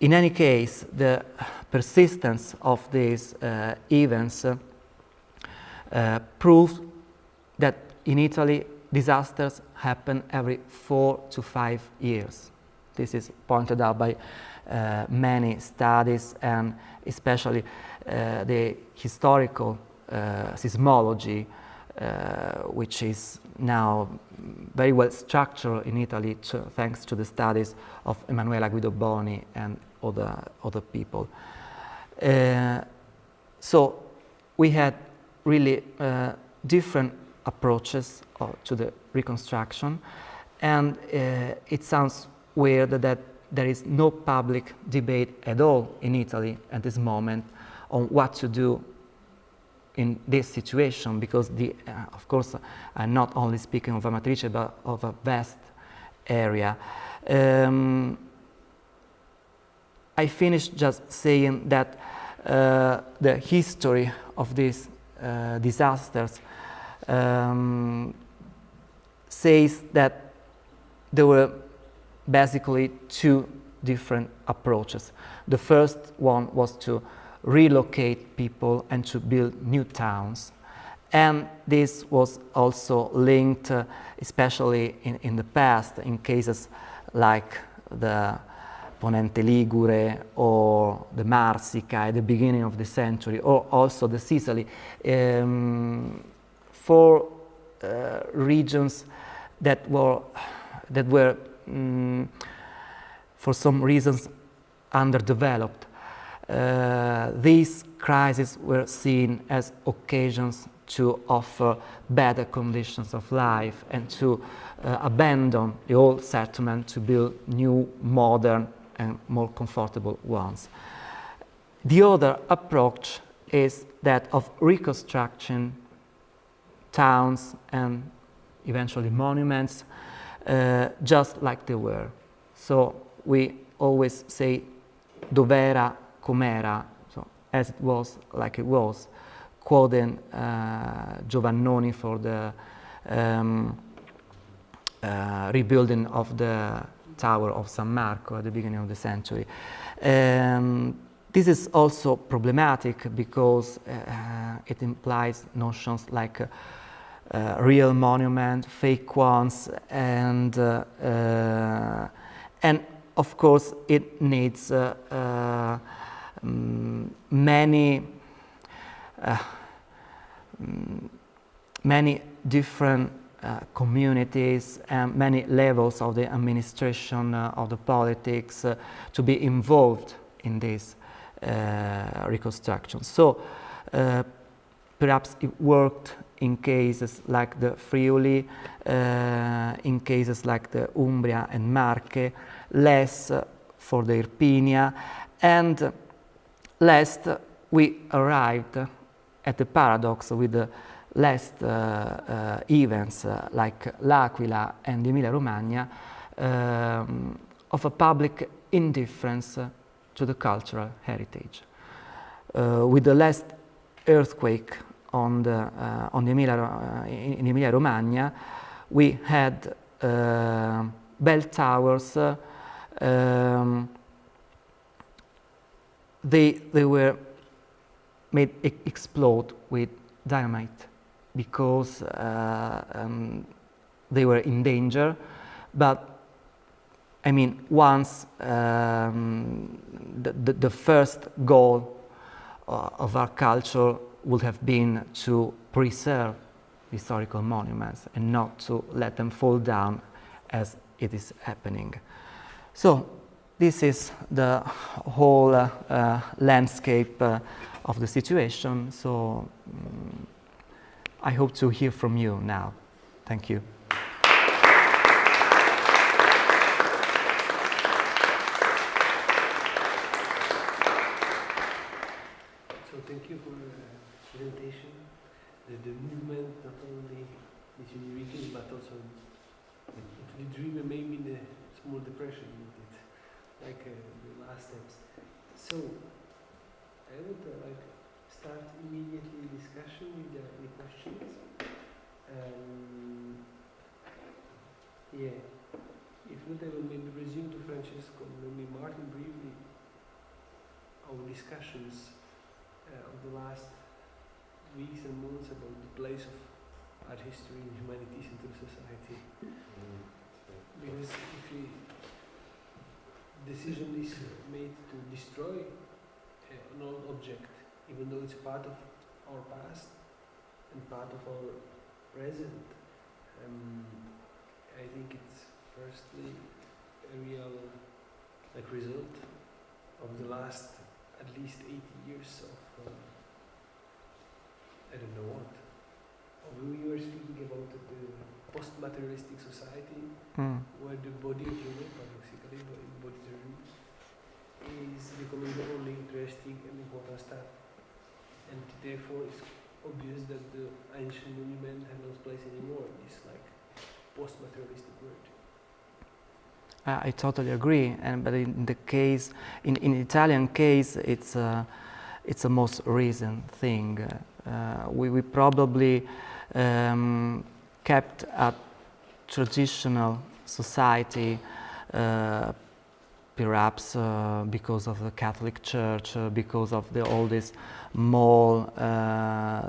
In any case, the persistence of these events proved that in Italy disasters happen every 4 to 5 years. This is pointed out by many studies, and especially the historical seismology, which is now very well structured in Italy thanks to the studies of Emanuela Guidoboni and other people. So we had really different approaches to the reconstruction, and it sounds weird that there is no public debate at all in Italy at this moment on what to do in this situation, because of course I'm not only speaking of Amatrice but of a vast area. I finished just saying that the history of these disasters says that there were basically two different approaches. The first one was to relocate people and to build new towns. And this was also linked, especially in the past, in cases like the Ponente Ligure or the Marsica at the beginning of the century, or also the Sicily, for regions that were for some reasons underdeveloped. These crises were seen as occasions to offer better conditions of life and to abandon the old settlement to build new, modern and more comfortable ones. The other approach is that of reconstruction towns and eventually monuments just like they were. So we always say dov'era com'era, so as it was, like it was, quoting Giovannoni for the rebuilding of the Tower of San Marco at the beginning of the century. This is also problematic because it implies notions like real monument, fake ones, and of course it needs many different communities and many levels of the administration, of the politics, to be involved in this reconstruction. So perhaps it worked in cases like the Friuli, in cases like the Umbria and Marche, less for the Irpinia, and last we arrived at the paradox with the last events like L'Aquila and Emilia-Romagna of a public indifference to the cultural heritage. With the last earthquake in Emilia-Romagna, we had bell towers. They were made explode with dynamite because they were in danger, But I mean, once the first goal of our culture would have been to preserve historical monuments and not to let them fall down as it is happening. So this is the whole landscape of the situation. So I hope to hear from you now. Thank you. So thank you for the presentation. The movement, not only into the regions, but also into the dream and maybe the small depression, like the last steps. So I would start immediately discussion with any questions. Yeah, if not, I will maybe resume to Francesco, maybe Martin briefly, our discussions of the last weeks and months about the place of art history and humanities into society. Because if a decision is made to destroy an old object, even though it's part of our past and part of our present, I think it's firstly a real result of the last at least 80 years of I don't know what. We were speaking about the post-materialistic society, where the body of human, paradoxically, but the body of human, is becoming the only interesting and important stuff. And therefore it's obvious that the ancient monument has no place anymore in this post-materialistic world. I totally agree, but in the case, in Italian case, it's a most recent thing. We probably kept a traditional society, perhaps because of the Catholic Church, because of all this mall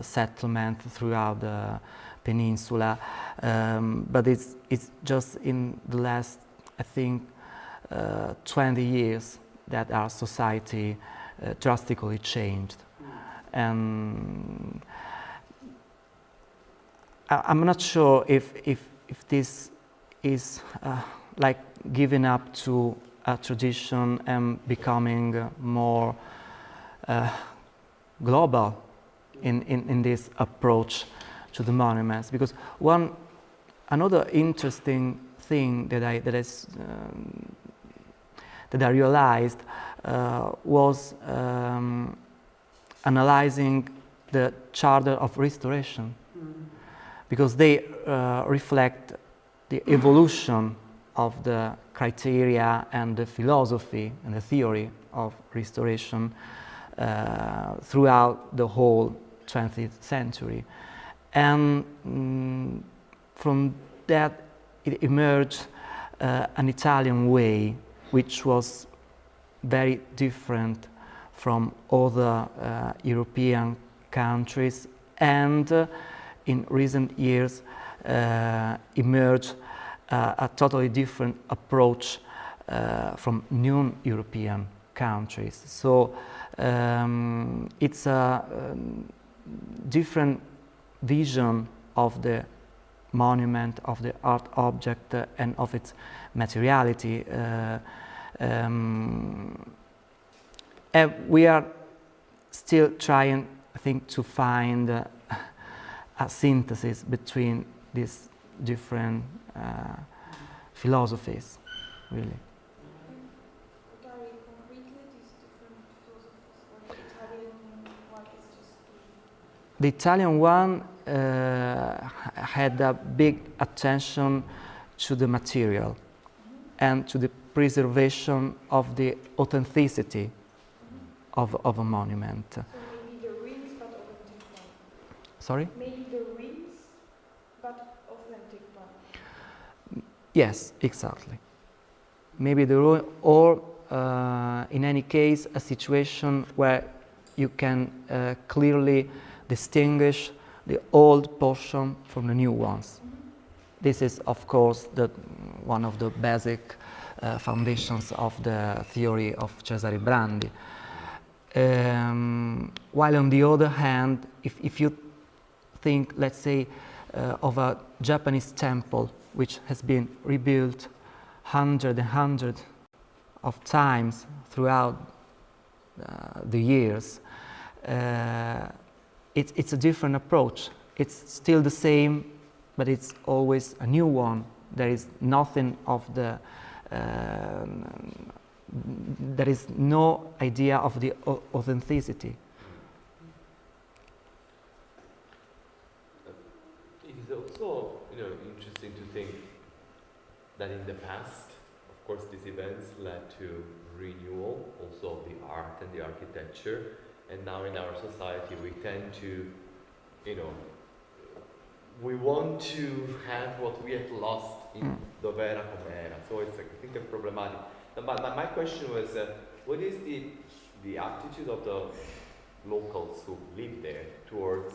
settlement throughout the peninsula, but it's just in the last, I think, 20 years that our society drastically changed. And I'm not sure if this is like giving up to a tradition and becoming more global in this approach to the monuments. Because another interesting thing that I realized was analyzing the Charter of Restoration, because they reflect the evolution of the criteria and the philosophy and the theory of restoration throughout the whole 20th century. And from that it emerged an Italian way, which was very different from other European countries, and in recent years emerged a totally different approach from non-European countries. So it's a different vision of the monument, of the art object, and of its materiality. And we are still trying, I think, to find a synthesis between these different philosophies, really. What are concretely these different philosophies? Or the Italian one is just The Italian one had a big attention to the material and to the preservation of the authenticity of a monument. So maybe the ruins, but authentic one. Sorry? Maybe the ruins, but authentic one. Yes, exactly. Maybe the ruin, or in any case, a situation where you can clearly distinguish the old portion from the new ones. this is, of course, one of the basic foundations of the theory of Cesare Brandi. While on the other hand, if you think, let's say, of a Japanese temple which has been rebuilt hundred of times throughout the years, it's a different approach. It's still the same, but it's always a new one. There is nothing of the there is no idea of the authenticity. It is also, interesting to think that in the past, of course, these events led to renewal also of the art and the architecture, and now in our society we tend to, we want to have what we have lost in dov'era com'era. So it's, I think, a problematic. My question was, what is the attitude of the locals who live there towards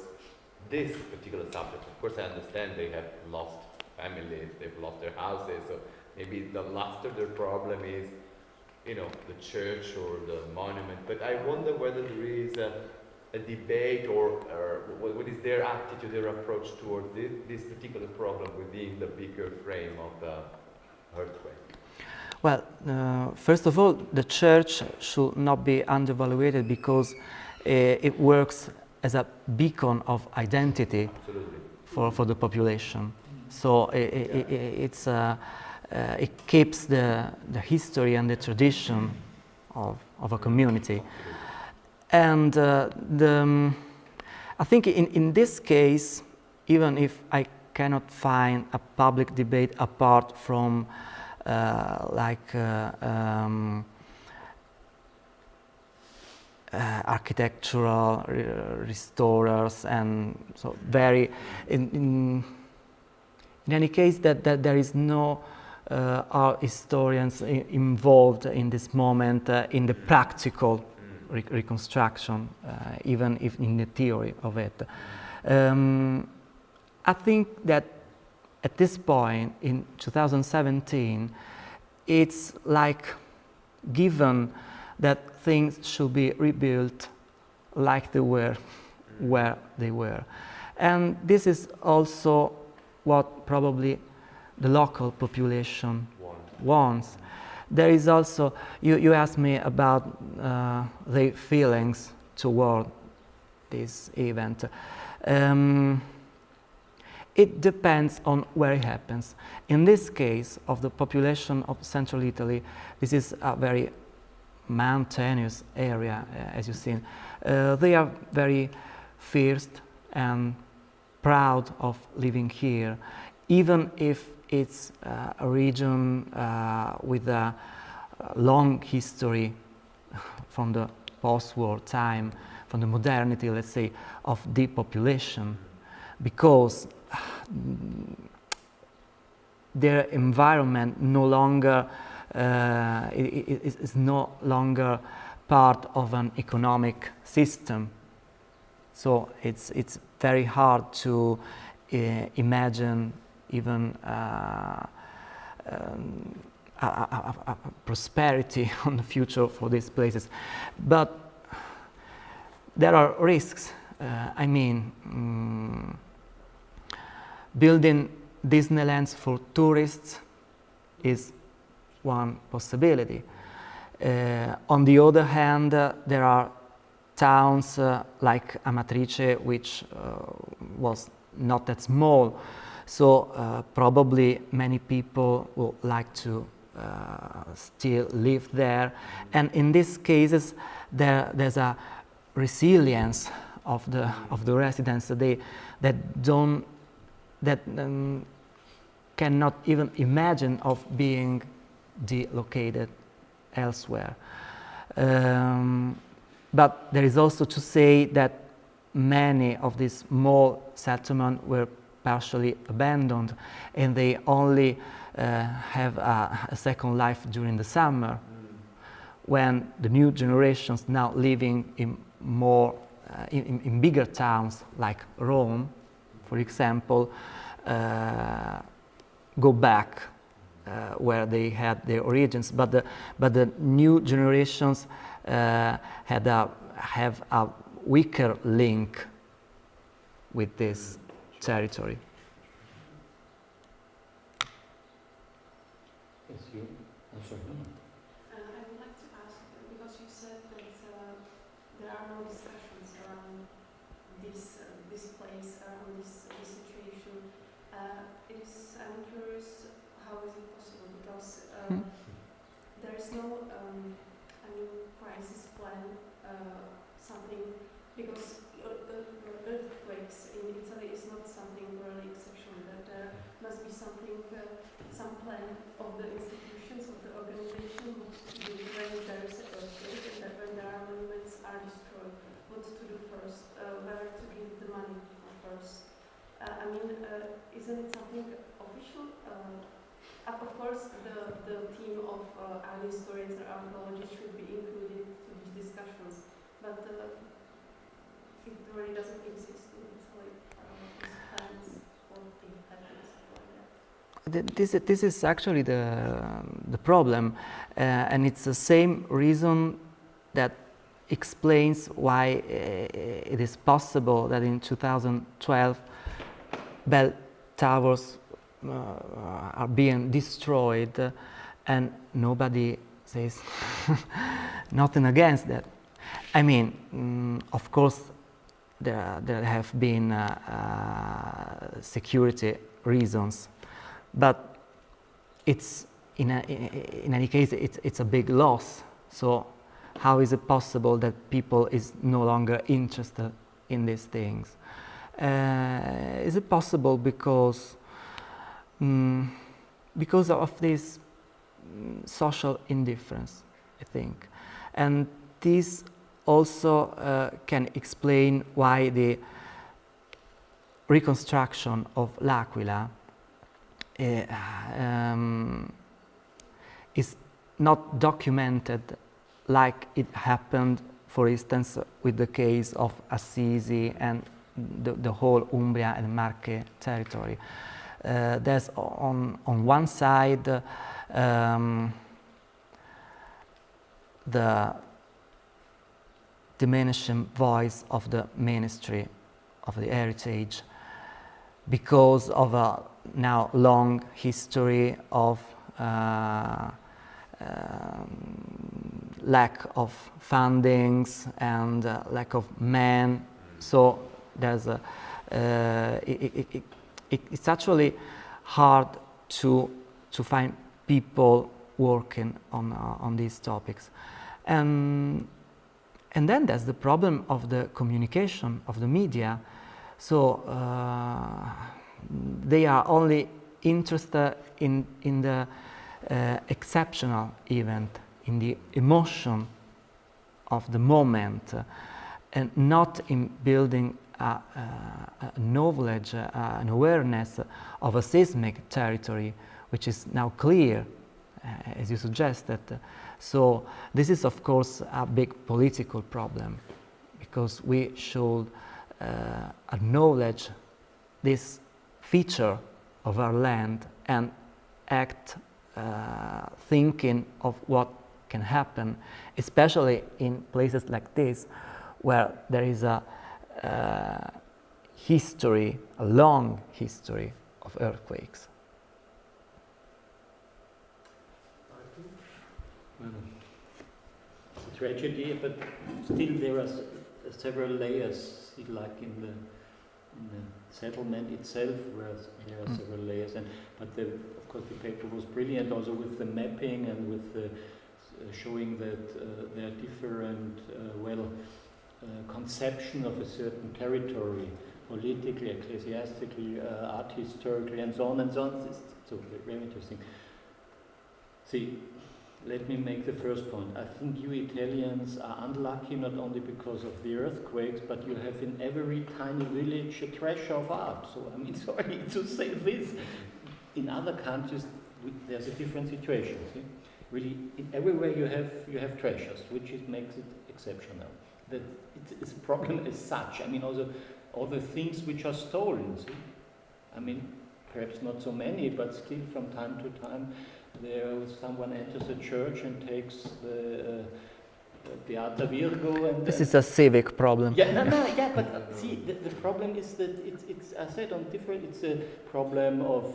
this particular subject? Of course, I understand they have lost families, they've lost their houses, so maybe the last of their problem is, the church or the monument. But I wonder whether there is a debate or what is their attitude, their approach towards this particular problem within the bigger frame of the earthquake. Well, first of all, the church should not be undervalued because it works as a beacon of identity for the population. So it keeps the history and the tradition of a community. And I think in this case, even if I cannot find a public debate apart from architectural restorers, and so in any case that there is no art historians involved in this moment in the practical reconstruction, even if in the theory of it. I think that at this point in 2017, it's like given that things should be rebuilt like they were, where they were. And this is also what probably the local population wants. There is also, you asked me about their feelings toward this event. It depends on where it happens. In this case of the population of Central Italy, this is a very mountainous area, as you've seen. They are very fierce and proud of living here, even if it's a region with a long history from the post-war time, from the modernity, let's say, of depopulation, because their environment no longer is no longer part of an economic system. So it's very hard to imagine even a prosperity on the future for these places. But there are risks. Building Disneylands for tourists is one possibility. On the other hand, there are towns like Amatrice, which was not that small, so probably many people would like to still live there. And in these cases, there's a resilience of the residents that cannot even imagine of being delocated elsewhere. But there is also to say that many of these small settlements were partially abandoned, and they only have a second life during the summer, when the new generations now living in more in bigger towns like Rome, for example, go back where they had their origins, but the new generations have a weaker link with this territory. Yes, you. I'm sorry. I would like to ask, because you said that there are no discussions around this place, around this situation. I'm curious, how is it possible? Because there is no, crisis plan, something, because earthquakes in Italy is not something really exceptional, but there must be something, some plan of the institutions, of the organization, what to do when there is an earthquake, and that when there are monuments are destroyed, what to do first, where to give the money first. Isn't it something official? Of course, the team of art historians or archaeologists should be included to these discussions, but it really doesn't exist in Italy. These plans or if happens like that. This is actually the problem, and it's the same reason that explains why it is possible that in 2012 bell towers are being destroyed, and nobody says nothing against that. I mean, of course, there have been security reasons, but it's in any case it's a big loss. So how is it possible that people is no longer interested in these things? Is it possible because of this social indifference, I think, and this also can explain why the reconstruction of L'Aquila is not documented like it happened, for instance, with the case of Assisi and the whole Umbria and Marche territory. There's on one side the diminishing voice of the ministry of the heritage because of a now long history of lack of fundings and lack of men. So there's it's actually hard to find people working on these topics, and then there's the problem of the communication of the media. So they are only interested in the exceptional event, in the emotion of the moment, and not in building a knowledge, an awareness of a seismic territory, which is now clear, as you suggested. So this is, of course, a big political problem, because we should acknowledge this feature of our land and act thinking of what can happen, especially in places like this, where there is a history, a long history of earthquakes. Well, it's a tragedy, but still there are several layers, like in the settlement itself, where there are several layers. But of course the paper was brilliant also with the mapping and with the showing that there are different conception of a certain territory, politically, ecclesiastically, art historically, and so on and so on. It's so very interesting. See, let me make the first point. I think you Italians are unlucky not only because of the earthquakes, but you have in every tiny village a treasure of art. So I mean, sorry to say this. In other countries, there's a different situation. See? Really, everywhere you have treasures, which makes it exceptional. That it's a problem as such. I mean, also all the things which are stolen. See? I mean, perhaps not so many, but still from time to time, someone enters a church and takes the Beata Virgo, and This is a civic problem. yeah, but see, the problem is that it's I said on different. It's a problem of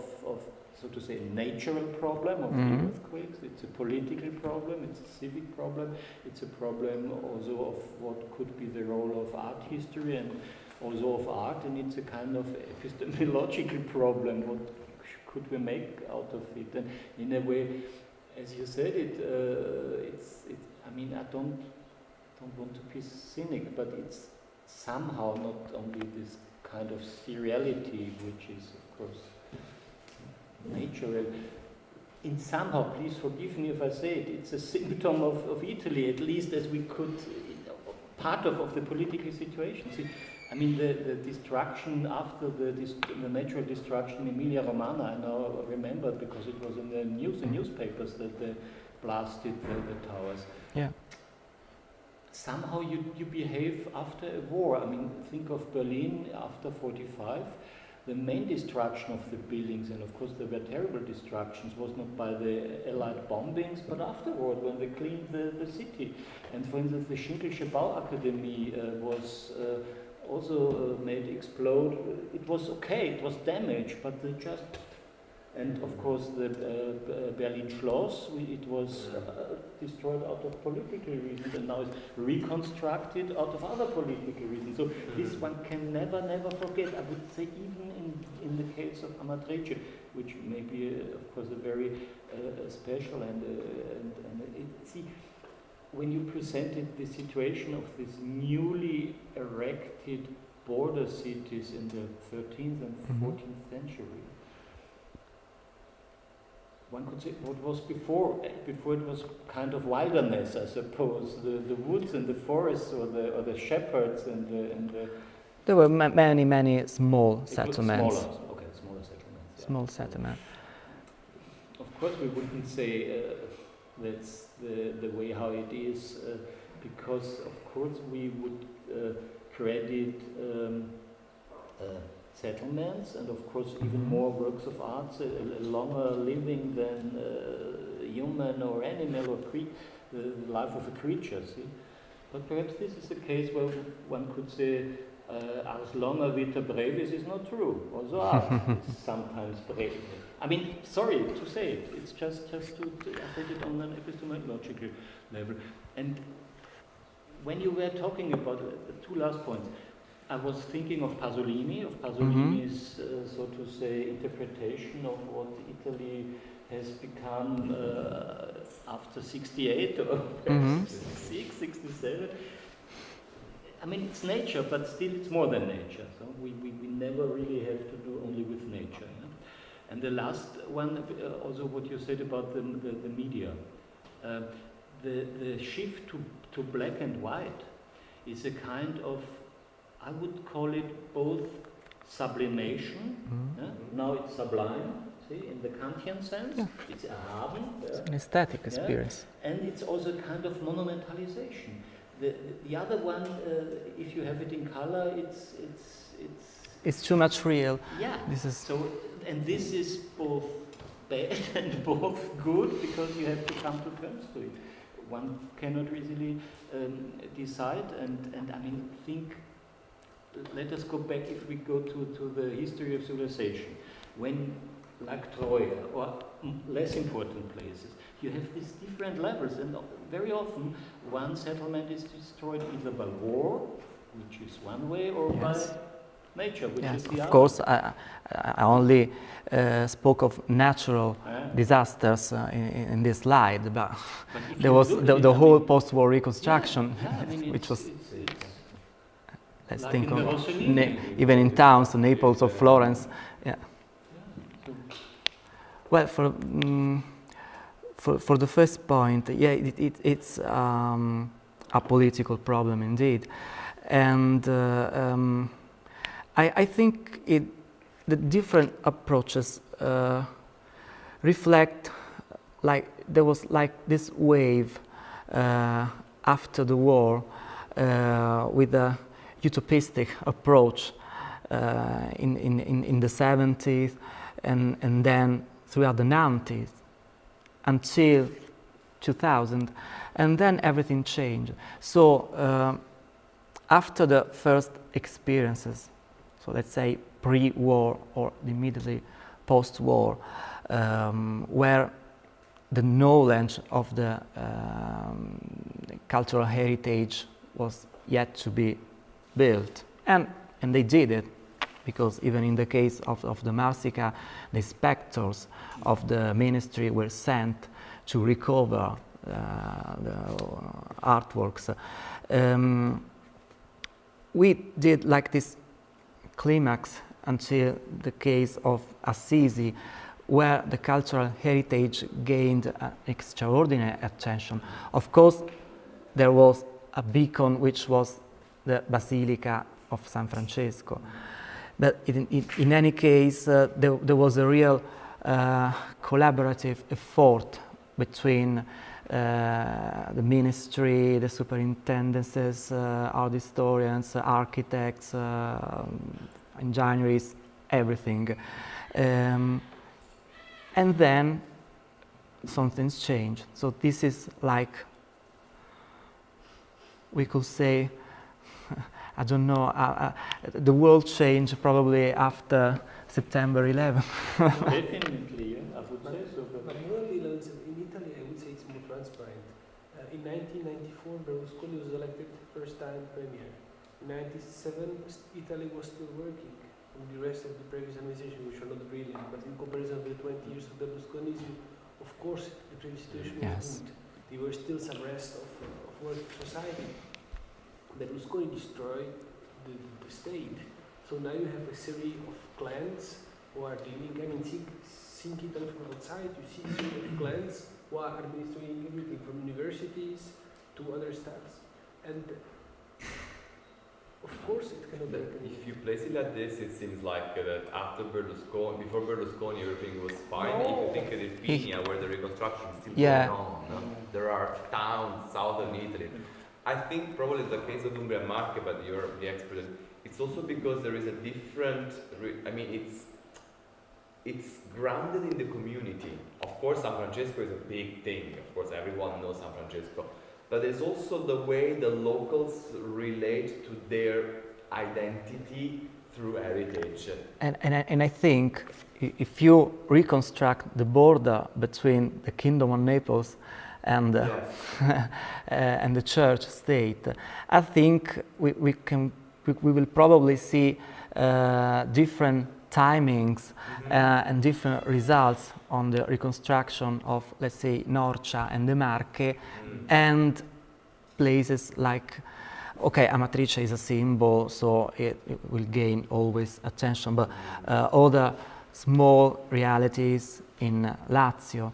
so to say a natural problem of the earthquakes. It's a political problem. It's a civic problem. It's a problem also of what could be the role of art history and also of art, and it's a kind of epistemological problem. What could we make out of it? And in a way, as you said, it's. I mean, I don't want to be cynic, but it's somehow not only this kind of seriality, which is, of course, natural. In somehow, please forgive me if I say it, it's a symptom of Italy, at least as we could, part of the political situation. See, I mean, the destruction after the natural destruction in Emilia-Romagna, I now remember because it was in the newspapers that they blasted the towers. Yeah. Somehow you behave after a war. I mean, think of Berlin after 45. The main destruction of the buildings, and of course there were terrible destructions, was not by the Allied bombings, but afterward when they cleaned the city. And for instance, the Schinkelsche Bauakademie was also made explode. It was okay, it was damaged, but they just... And of course the Berlin Schloss, it was destroyed out of political reasons, and now it's reconstructed out of other political reasons. So this one can never forget. I would say even in the case of Amatrice, which may be of course a very special and see, when you presented the situation of these newly erected border cities in the 13th and 14th century, one could say what was before it was kind of wilderness, I suppose, the woods and the forests, or the shepherds and the There were many small settlements. Smaller settlements. Yeah. Small settlement. Of course, we wouldn't say that's the way how it is, because of course we would credit settlements, and of course even more works of art, a longer living than human or animal or the life of a creature. See, but perhaps this is a case where one could say ars longa vita brevis is not true. Also art is sometimes breve. I mean, sorry to say it. It's just to put it on an epistemological level. And when you were talking about the two last points, I was thinking of Pasolini's, so to say, interpretation of what Italy has become after 68 or 66, 67. I mean, it's nature, but still it's more than nature. So we never really have to do only with nature. Yeah? And the last one, also what you said about the media. The shift to black and white is a kind of, I would call it both sublimation. Yeah? Now it's sublime, see, in the Kantian sense. Yeah. It's erhaben. It's an aesthetic experience. And it's also a kind of monumentalization. The other one, if you have it in color, it's too much real. Yeah. This is so, and this is both bad and both good, because you have to come to terms to it. One cannot really decide, and I mean, let us go back, if we go to the history of civilization. When, like Troy, or less important places, you have these different levels, and very often one settlement is destroyed either by war, which is one way, or by nature, which is the other. Of course, I only spoke of natural disasters in this slide, but there was the whole post-war reconstruction, which was, let's think of even in towns, Naples or Florence. Yeah. Well, for the first point, yeah, it's a political problem indeed, and I think the different approaches reflect, like there was like this wave after the war with a utopistic approach in the 70s, and then throughout the 90s until 2000, and then everything changed. So after the first experiences, so let's say pre-war or immediately post-war, where the knowledge of the cultural heritage was yet to be built, and they did it, because even in the case of the Marsica, the inspectors of the ministry were sent to recover the artworks. We did like this climax until the case of Assisi, where the cultural heritage gained extraordinary attention. Of course, there was a beacon, which was the Basilica of San Francesco. But in any case, there was a real collaborative effort between the ministry, the superintendencies, art historians, architects, engineers, everything. And then something's changed. So this is like, we could say, I don't know, the world changed probably after September 11. Definitely, yeah, I would say so. But world events in Italy, I would say it's more transparent. In 1994, Berlusconi was elected first time premier. In 1997, Italy was still working. And the rest of the previous administration, which were not brilliant, but in comparison with the 20 years of Berlusconism, of course, the previous situation was good. There were still some rest of working society. Berlusconi destroyed the state. So now you have a series of clans who are dealing, I mean, think Italy from outside, you see a series of clans who are administering everything from universities to other stuffs. And of course it cannot be. If you place it like this, it seems like that after Berlusconi, before Berlusconi, everything was fine. No. If you think of Irpinia, where the reconstruction is still Yeah. going on, no? There are towns, southern Italy. I think probably the case of Umbria and Marche, but you're the expert. It's also because there is a different. I mean, it's grounded in the community. Of course, San Francesco is a big thing. Of course, everyone knows San Francesco. But there's also the way the locals relate to their identity through heritage. And I think if you reconstruct the border between the Kingdom of Naples and Yes. and the church state, I think we will probably see different timings and different results on the reconstruction of, let's say, Norcia and the Marche, and places like, okay, Amatrice is a symbol, so it will gain always attention, but other small realities in Lazio,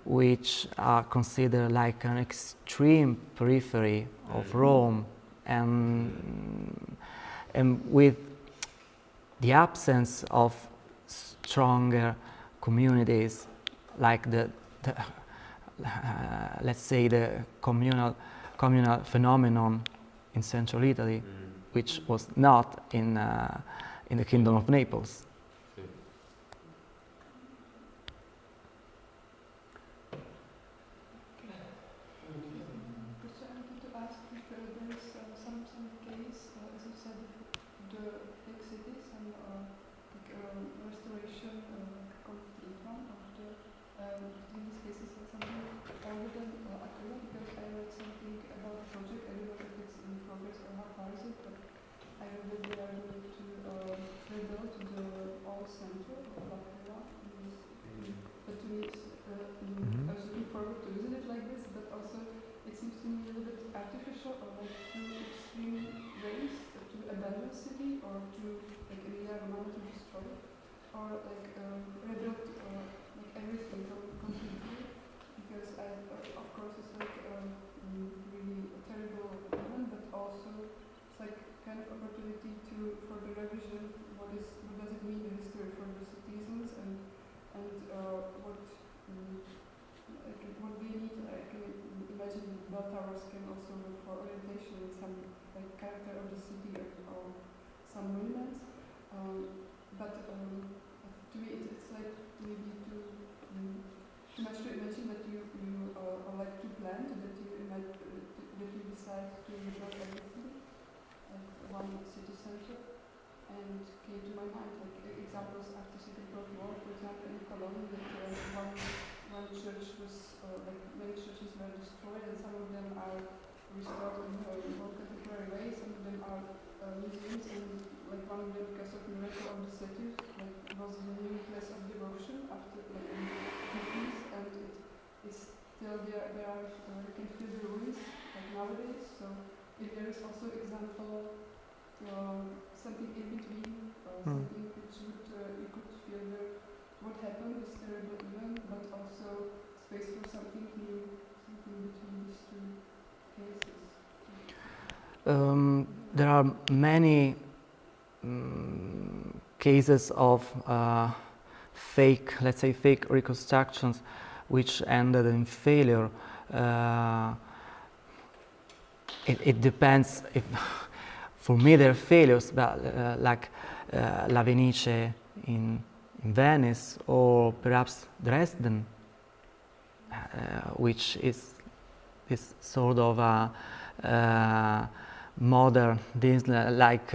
which are considered like an extreme periphery of Rome, and with the absence of stronger communities, like the let's say the communal phenomenon in central Italy, which was not in the Kingdom of Naples. Some monuments, but to be it's like maybe too much to imagine that you are like too planned, that you decide to rebuild everything at one city center. And came to my mind like examples after Second World War, for example, in Cologne, that one church was like many churches were destroyed, and some of them are restored in more contemporary way. Some of them are museums, and like one of them, because of miracle of the city, like was a new place of devotion after like in the 50s, and it's still there. There are you can feel the ruins like nowadays. So if there is also example. Something in between, something which would you could feel what happened, this terrible event, but also space for something new, something between these two cases. There are many cases of fake, let's say fake reconstructions, which ended in failure. It depends if. For me, they're failures, but like La Venice in Venice, or perhaps Dresden, which is this sort of a modern Disney, like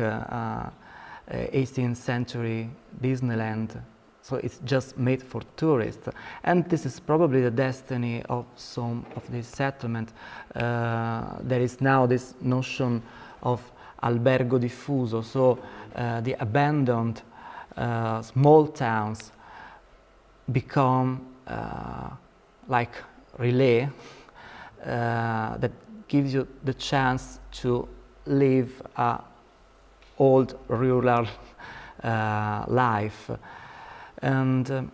18th century Disneyland. So it's just made for tourists, and this is probably the destiny of some of this settlement. There is now this notion of albergo diffuso, so the abandoned small towns become like relay that gives you the chance to live a old rural life. And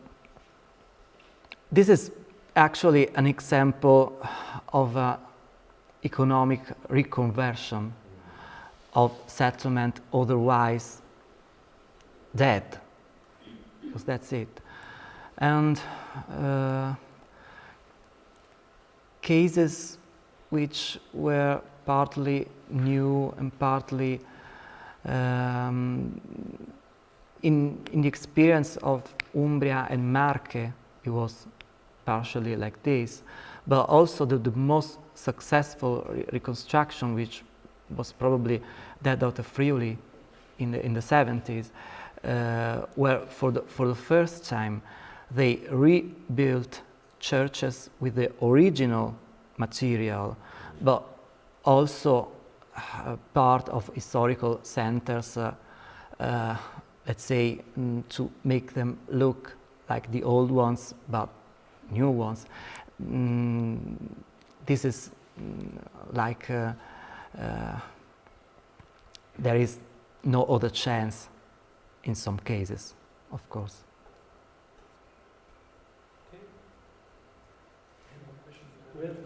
this is actually an example of economic reconversion of settlement otherwise dead, because that's it. And cases which were partly new and partly in the experience of Umbria and Marche, it was partially like this, but also the most successful reconstruction, which was probably that of the Friuli in the 70s, where for the first time they rebuilt churches with the original material, but also part of historical centers, let's say, to make them look like the old ones, but new ones. This is like there is no other chance in some cases, of course. Okay. Any more questions? Well,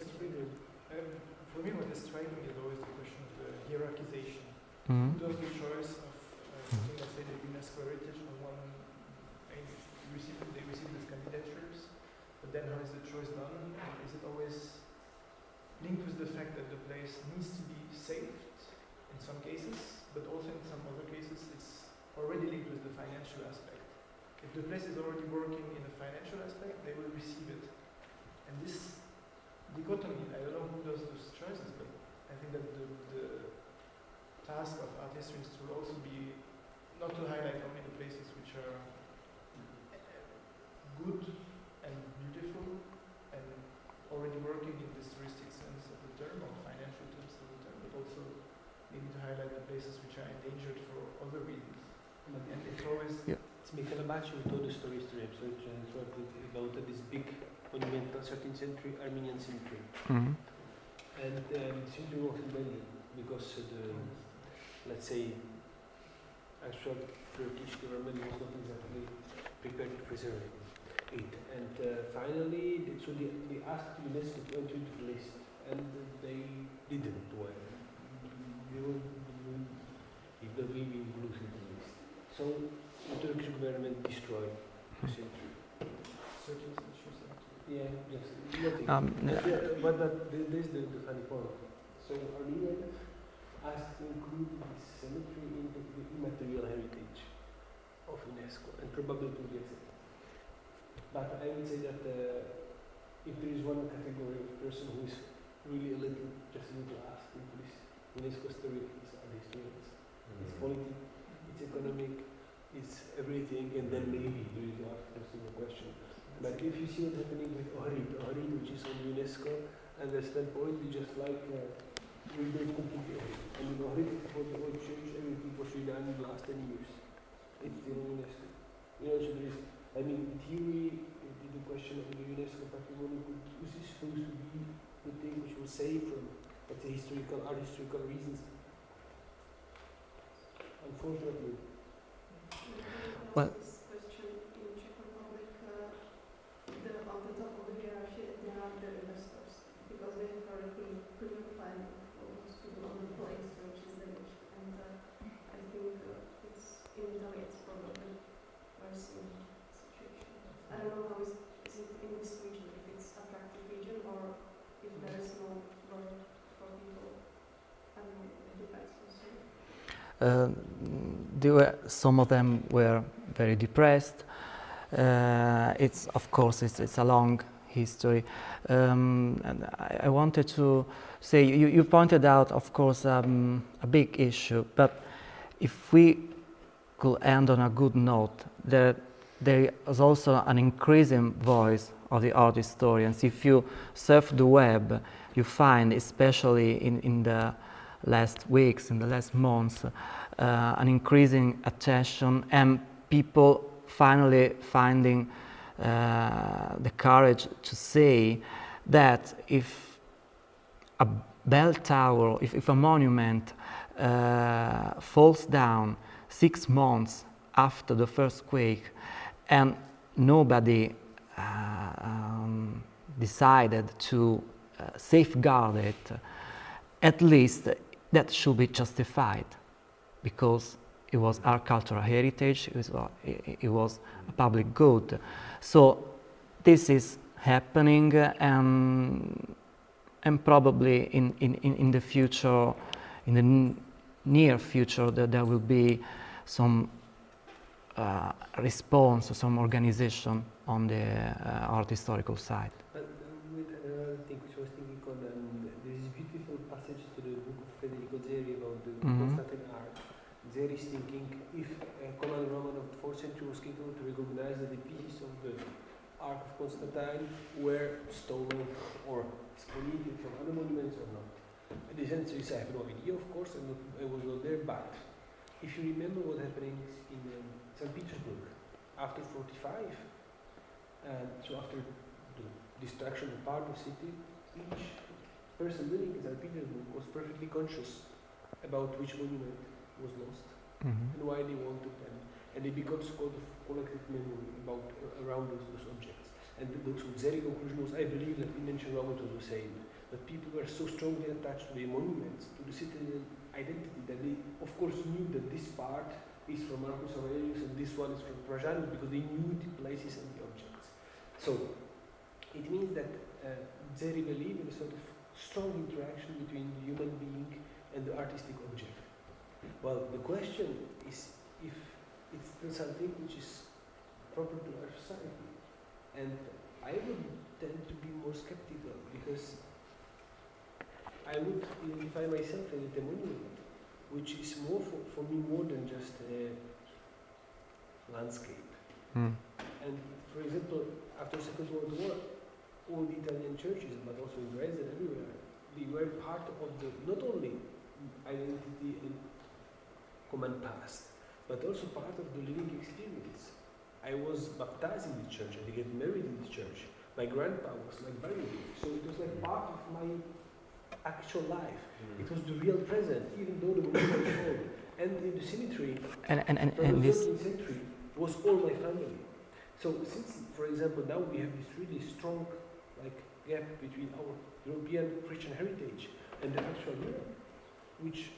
for me, what is striking is always the question of the hierarchization. Who does the choice of putting, let's say, the UNESCO heritage on one? They receive these candidatures, but then how is the choice done? Is it always linked with the fact that the place needs to be saved in some cases, but also in some other cases it's already linked with the financial aspect. If the place is already working in the financial aspect, they will receive it. And this dichotomy, I don't know who does those choices, but I think that the task of art historians will also be not to highlight only the places which are good and beautiful and already working in this touristic sense of the term, or financial terms of the term, but also maybe to highlight the places which are endangered for other reasons. And it's always... Yeah. It's Michele Bacci who told the story about this big monumental 13th century Armenian cemetery. And the cemetery was abandoned because let's say, actual Turkish government was not exactly prepared to preserve it. And finally, so they asked UNESCO to enter into the list, and they didn't. They will be included in the list. So the Turkish government destroyed the cemetery. Yeah, yes. But this is the funny point. So Armenia asked to include this cemetery into the immaterial heritage of UNESCO, and probably to get it. But I would say that if there is one category of person who is really just a little asked into this UNESCO story, it's art historians. It's politics, it's economic, it's everything, and then maybe there is the art question. But if you see what's happening with Ohrid, which is on UNESCO, and the standpoint, we just like rebuild completely Ohrid. I mean, Ohrid is about the old church, everything was redone in the last 10 years. It's still on UNESCO. You know, so there is, I mean, in theory, the question of the UNESCO patrimony was supposed to be the thing which was saved from, let's say, art historical reasons. Unfortunately. Well, this question in Czech Republic, on the top of the hierarchy, there are the investors, because they have a clear plan of what to do on the place which is the rich. And I think it's in Italy, it's probably worse situation. I don't know how is it in this region, if it's attractive region or if there is no work for people. I don't know, it depends also. Some of them were very depressed. It's of course it's a long history, and I wanted to say you pointed out, of course, a big issue. But if we could end on a good note, there is also an increasing voice of the art historians. If you surf the web, you find, especially in the last weeks, in the last months, an increasing attention, and people finally finding the courage to say that if a bell tower, if a monument falls down 6 months after the first quake and nobody decided to safeguard it, at least that should be justified, because it was our cultural heritage, it was a public good. So this is happening, and probably in the future, in the near future, there will be some response, some organization on the art historical side. But with another thing which I was thinking on, there is a beautiful passage to the book of Federico Zeri about the Constantine art. Zeri is thinking if Conan Roman of the 4th century was capable to recognize that the pieces of the Ark of Constantine were stolen or spoliated from other monuments or not. And the answer is I have no idea, of course, I was not there, but if you remember what happened in St. Petersburg after 45, so after the destruction of part of the city, each person living in St. Petersburg was perfectly conscious about which monument was lost and why they wanted them, and they became sort of collective memory around those objects. And the Zeri conclusion was, I believe that in ancient Rome it was the same, that people were so strongly attached to the monuments, to the citizen identity, that they of course knew that this part is from Marcus Aurelius and this one is from Trajanus, because they knew the places and the objects. So it means that Zeri believed in a sort of strong interaction between the human being and the artistic object. Well, the question is if it's still something which is proper to our society. And I would tend to be more skeptical, because I would identify myself as a monument, which is more for me more than just a landscape. And for example, after the Second World War, all the Italian churches, but also in Dresden, everywhere, they were part of the not only identity and common past, but also part of the living experience. I was baptized in the church, I get married in the church. My grandpa was like buried, so it was like part of my actual life. It was the real present, even though the monument was old. And in the cemetery, from the 13th century, was all my family. So since, for example, now we have this really strong gap between our European Christian heritage and the actual Europe, which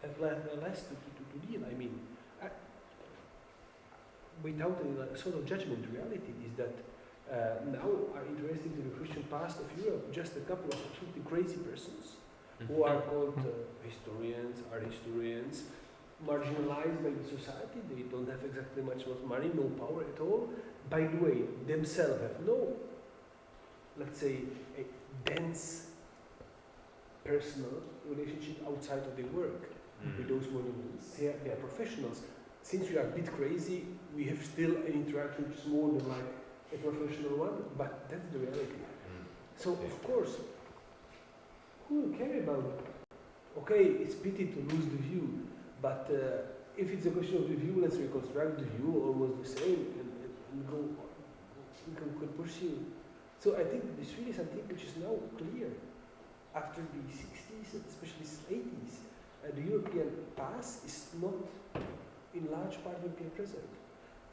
have less to deal. I mean, without a sort of judgment, reality is that now are interested in the Christian past of Europe just a couple of absolutely crazy persons who are called historians, art historians, marginalized by the society. They don't have exactly much money, no power at all. By the way, themselves have no, let's say, a dense personal relationship outside of their work with those monuments. They are professionals. Since we are a bit crazy, we have still an interaction which is more than like a professional one, but that's the reality. So of course, who will care about it? Okay, it's pity to lose the view, but if it's a question of the view, let's reconstruct the view almost the same and go on. We can pursue. So I think it's really something which is now clear. After the 60s, especially 80s, the European past is not in large part European present.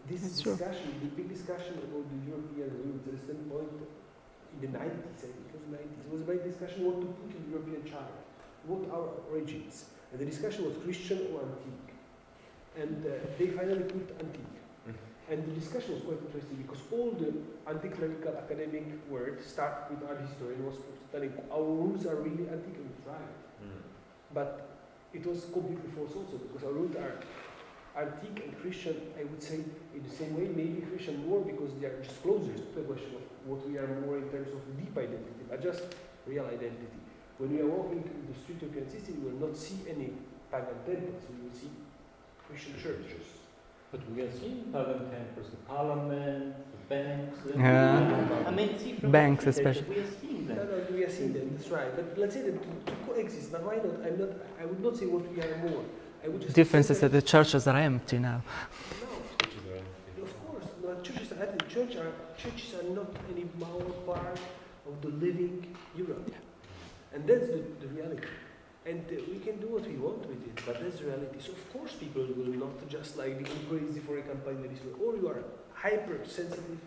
This discussion, the big discussion about the European roots, at some point in the 90s, I think it was the 90s, it was a great discussion what to put in the European child, what are our origins. And the discussion was Christian or antique. And they finally put antique. And the discussion was quite interesting because all the anti-clerical academic work started with art history and was telling our roots are really antique and right. But it was completely false also because our roots are antique and Christian, I would say, in the same way, maybe Christian more because they are just closer to the question of what we are more in terms of deep identity, but just real identity. When we are walking through the street of European city, we will not see any pagan temples, we will see Christian churches. But we are seeing pagan temples, the parliament, the banks. I mean, see from Banks architecture, especially. we are seeing them. No, we are seeing them, that's right. But let's say that to coexist, now why not? I would not say what we are more. I would just The difference say is that the churches are empty now. No, of course, no, churches are empty. Churches are not anymore part of the living Europe. And that's the reality. And we can do what we want with it, but that's the reality. So of course people will not just like become crazy for a campaign that is, or you are hypersensitive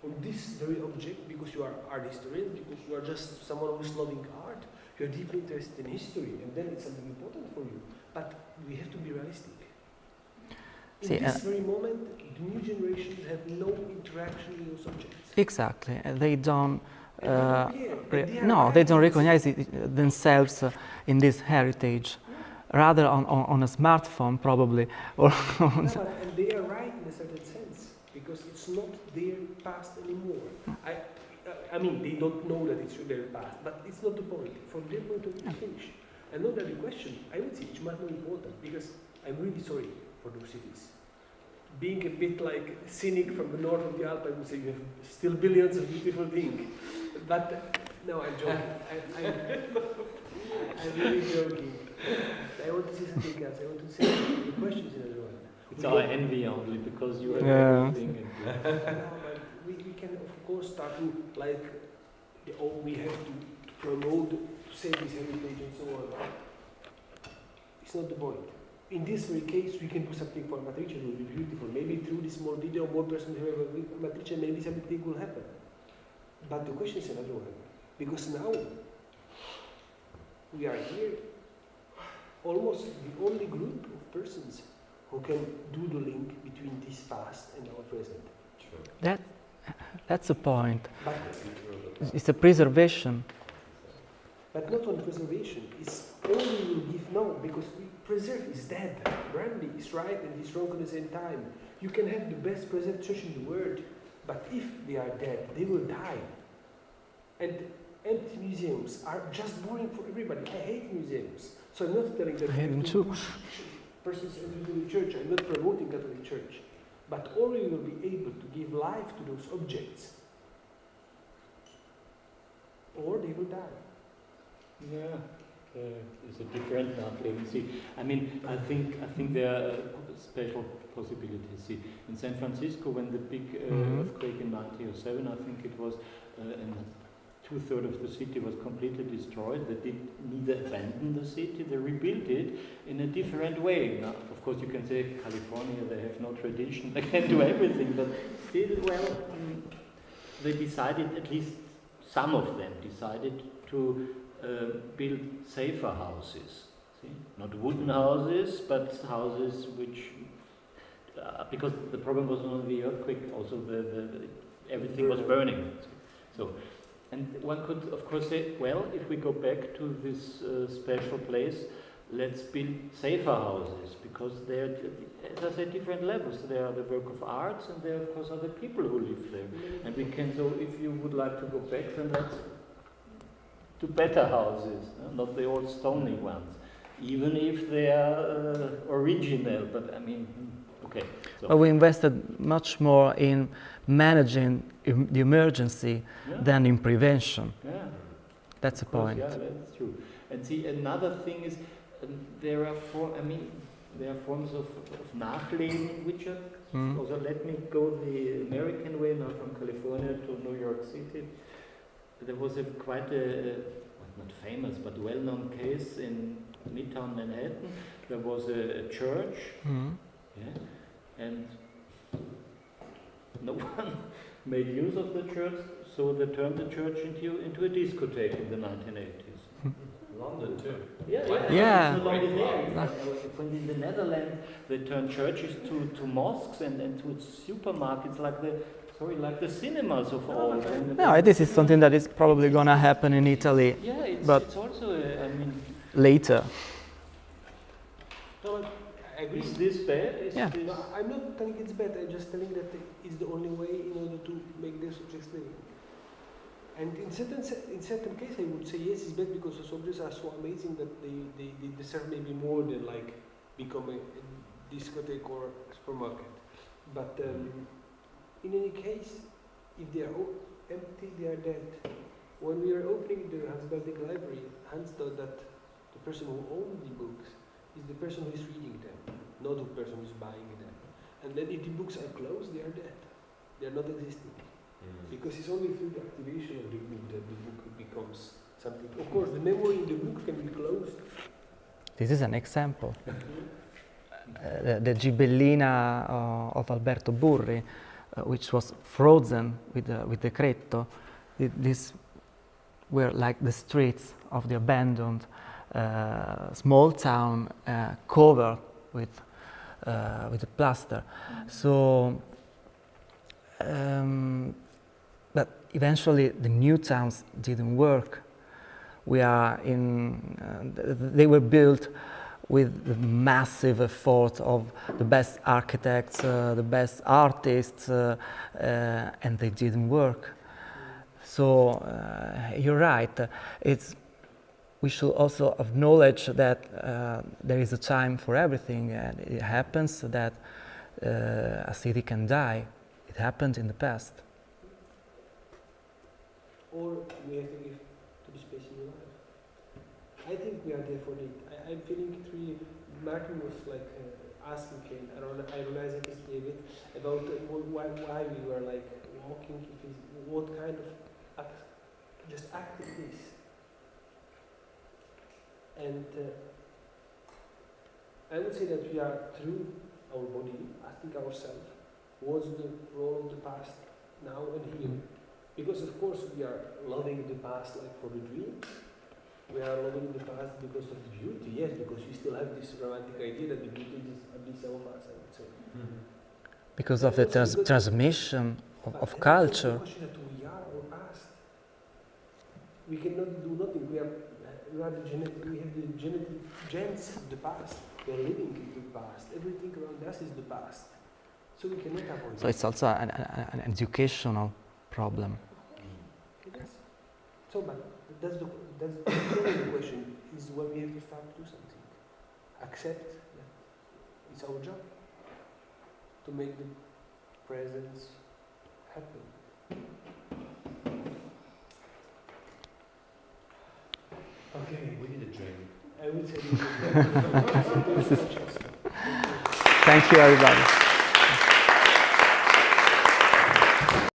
on this very object because you are art historian, because you are just someone who is loving art, you are deeply interested in history, and then it's something important for you. But we have to be realistic. In this very moment, the new generations have no interaction with those subjects. Exactly. They don't. They They don't recognize themselves in this heritage. Rather on a smartphone, probably. Or and they are right in a certain sense because it's not their past anymore. I mean, they don't know that it's their past, but it's not the point. From their point of view, it's finished. And not the question, I would say it's much more important because I'm really sorry for those cities. Being a bit like cynic from the north of the Alps, I would say you have still billions of beautiful things. But no, I'm joking. I'm really joking. I want to say something else. I want to say the question is another one. It's our envy only because you have everything. We can of course start to like, we have to promote, to save this heritage and so on. It's not the point. In this very case, we can do something for Amatrice, it will be beautiful. Maybe through this small video, more persons have with Amatrice, maybe something will happen. But the question is another one. Because now, we are here, almost the only group of persons who can do the link between this past and our present. Sure. That's the point. But it's a preservation. But not only preservation, it's all we will give now, because preserve is dead. Brandy is right and he's wrong at the same time. You can have the best preserved church in the world, but if they are dead, they will die. And empty museums are just boring for everybody. I hate museums. So I'm not telling that I hate them too. Persons into the church. I'm not promoting Catholic Church. But only will be able to give life to those objects, or they will die. Yeah, it's a different legacy. I mean, I think there are special possibilities. See, in San Francisco, when the big earthquake in 1907, I think it was, and 2/3 of the city was completely destroyed. They did neither abandon the city, they rebuilt it in a different way. Now, of course, you can say California, they have no tradition, they can do everything, but still, well, they decided, at least some of them decided to build safer houses. See? Not wooden houses, but houses which, because the problem was not the earthquake, also everything was burning. So. And one could, of course, say, well, if we go back to this special place, let's build safer houses, because they're, as I said, different levels. They are the work of arts, and there, of course, are the people who live there. And we can, so if you would like to go back, then let's do better houses, not the old stony ones, even if they are original. But I mean, okay. So. But we invested much more in managing the emergency than in prevention. Yeah. That's the point. Yeah, that's true. And see, another thing is, there are forms of Nachleben which are. Also, let me go the American way, now from California to New York City. There was quite a not famous but well-known case in Midtown Manhattan. There was a church, and no one made use of the church, so they turned the church into a discotheque in the 1980s. London too. Yeah. Not only there. When in the Netherlands they turned churches to mosques and to supermarkets, like the cinemas of all. No, this is something that is probably going to happen in Italy. Yeah, but it's also, later. No, I agree. Is this bad? No, I'm not telling it's bad. I'm just telling that it's the only way in order to make the subjects living. And in certain case, I would say yes, it's bad because the subjects are so amazing that they deserve maybe more than like become a discotheque or a supermarket. But in any case, if they are empty, they are dead. When we are opening the Hansberdic library, Hans thought that the person who owns the books is the person who is reading them, not the person who is buying them. And then if the books are closed, they are dead. They are not existing. Because it's only through the activation of the book that the book becomes something. Of course, the memory in the book can be closed. This is an example. The Gibellina of Alberto Burri, which was frozen with Decreto, these were like the streets of the abandoned small town covered with the plaster. So. But eventually the new towns didn't work. They were built with the massive effort of the best architects, the best artists, and they didn't work. So you're right. We should also acknowledge that there is a time for everything, and it happens that a city can die. It happened in the past. Or we have to give to the space in your life. I think we are there for it. I'm feeling it really. Martin was like asking, ironizing this David about why we were like walking, what kind of act it is. And I would say that we are through our body asking ourselves, what's the role of the past now and here? Because of course we are loving the past like for the dreams. We are loving the past because of the beauty, yes, because we still have this romantic idea that the beauty is a bit of us, I would say. Because of the transmission of culture. The question that we are our past. We cannot do nothing. We have the genetic genes of the past. We are living in the past. Everything around us is the past. So we cannot avoid it. So it's also an educational problem. It is. So, but that's the question, is when we have to start to do something. Accept that it's our job to make the presence happen. Okay, We need a drink. I would say Thank you, everybody.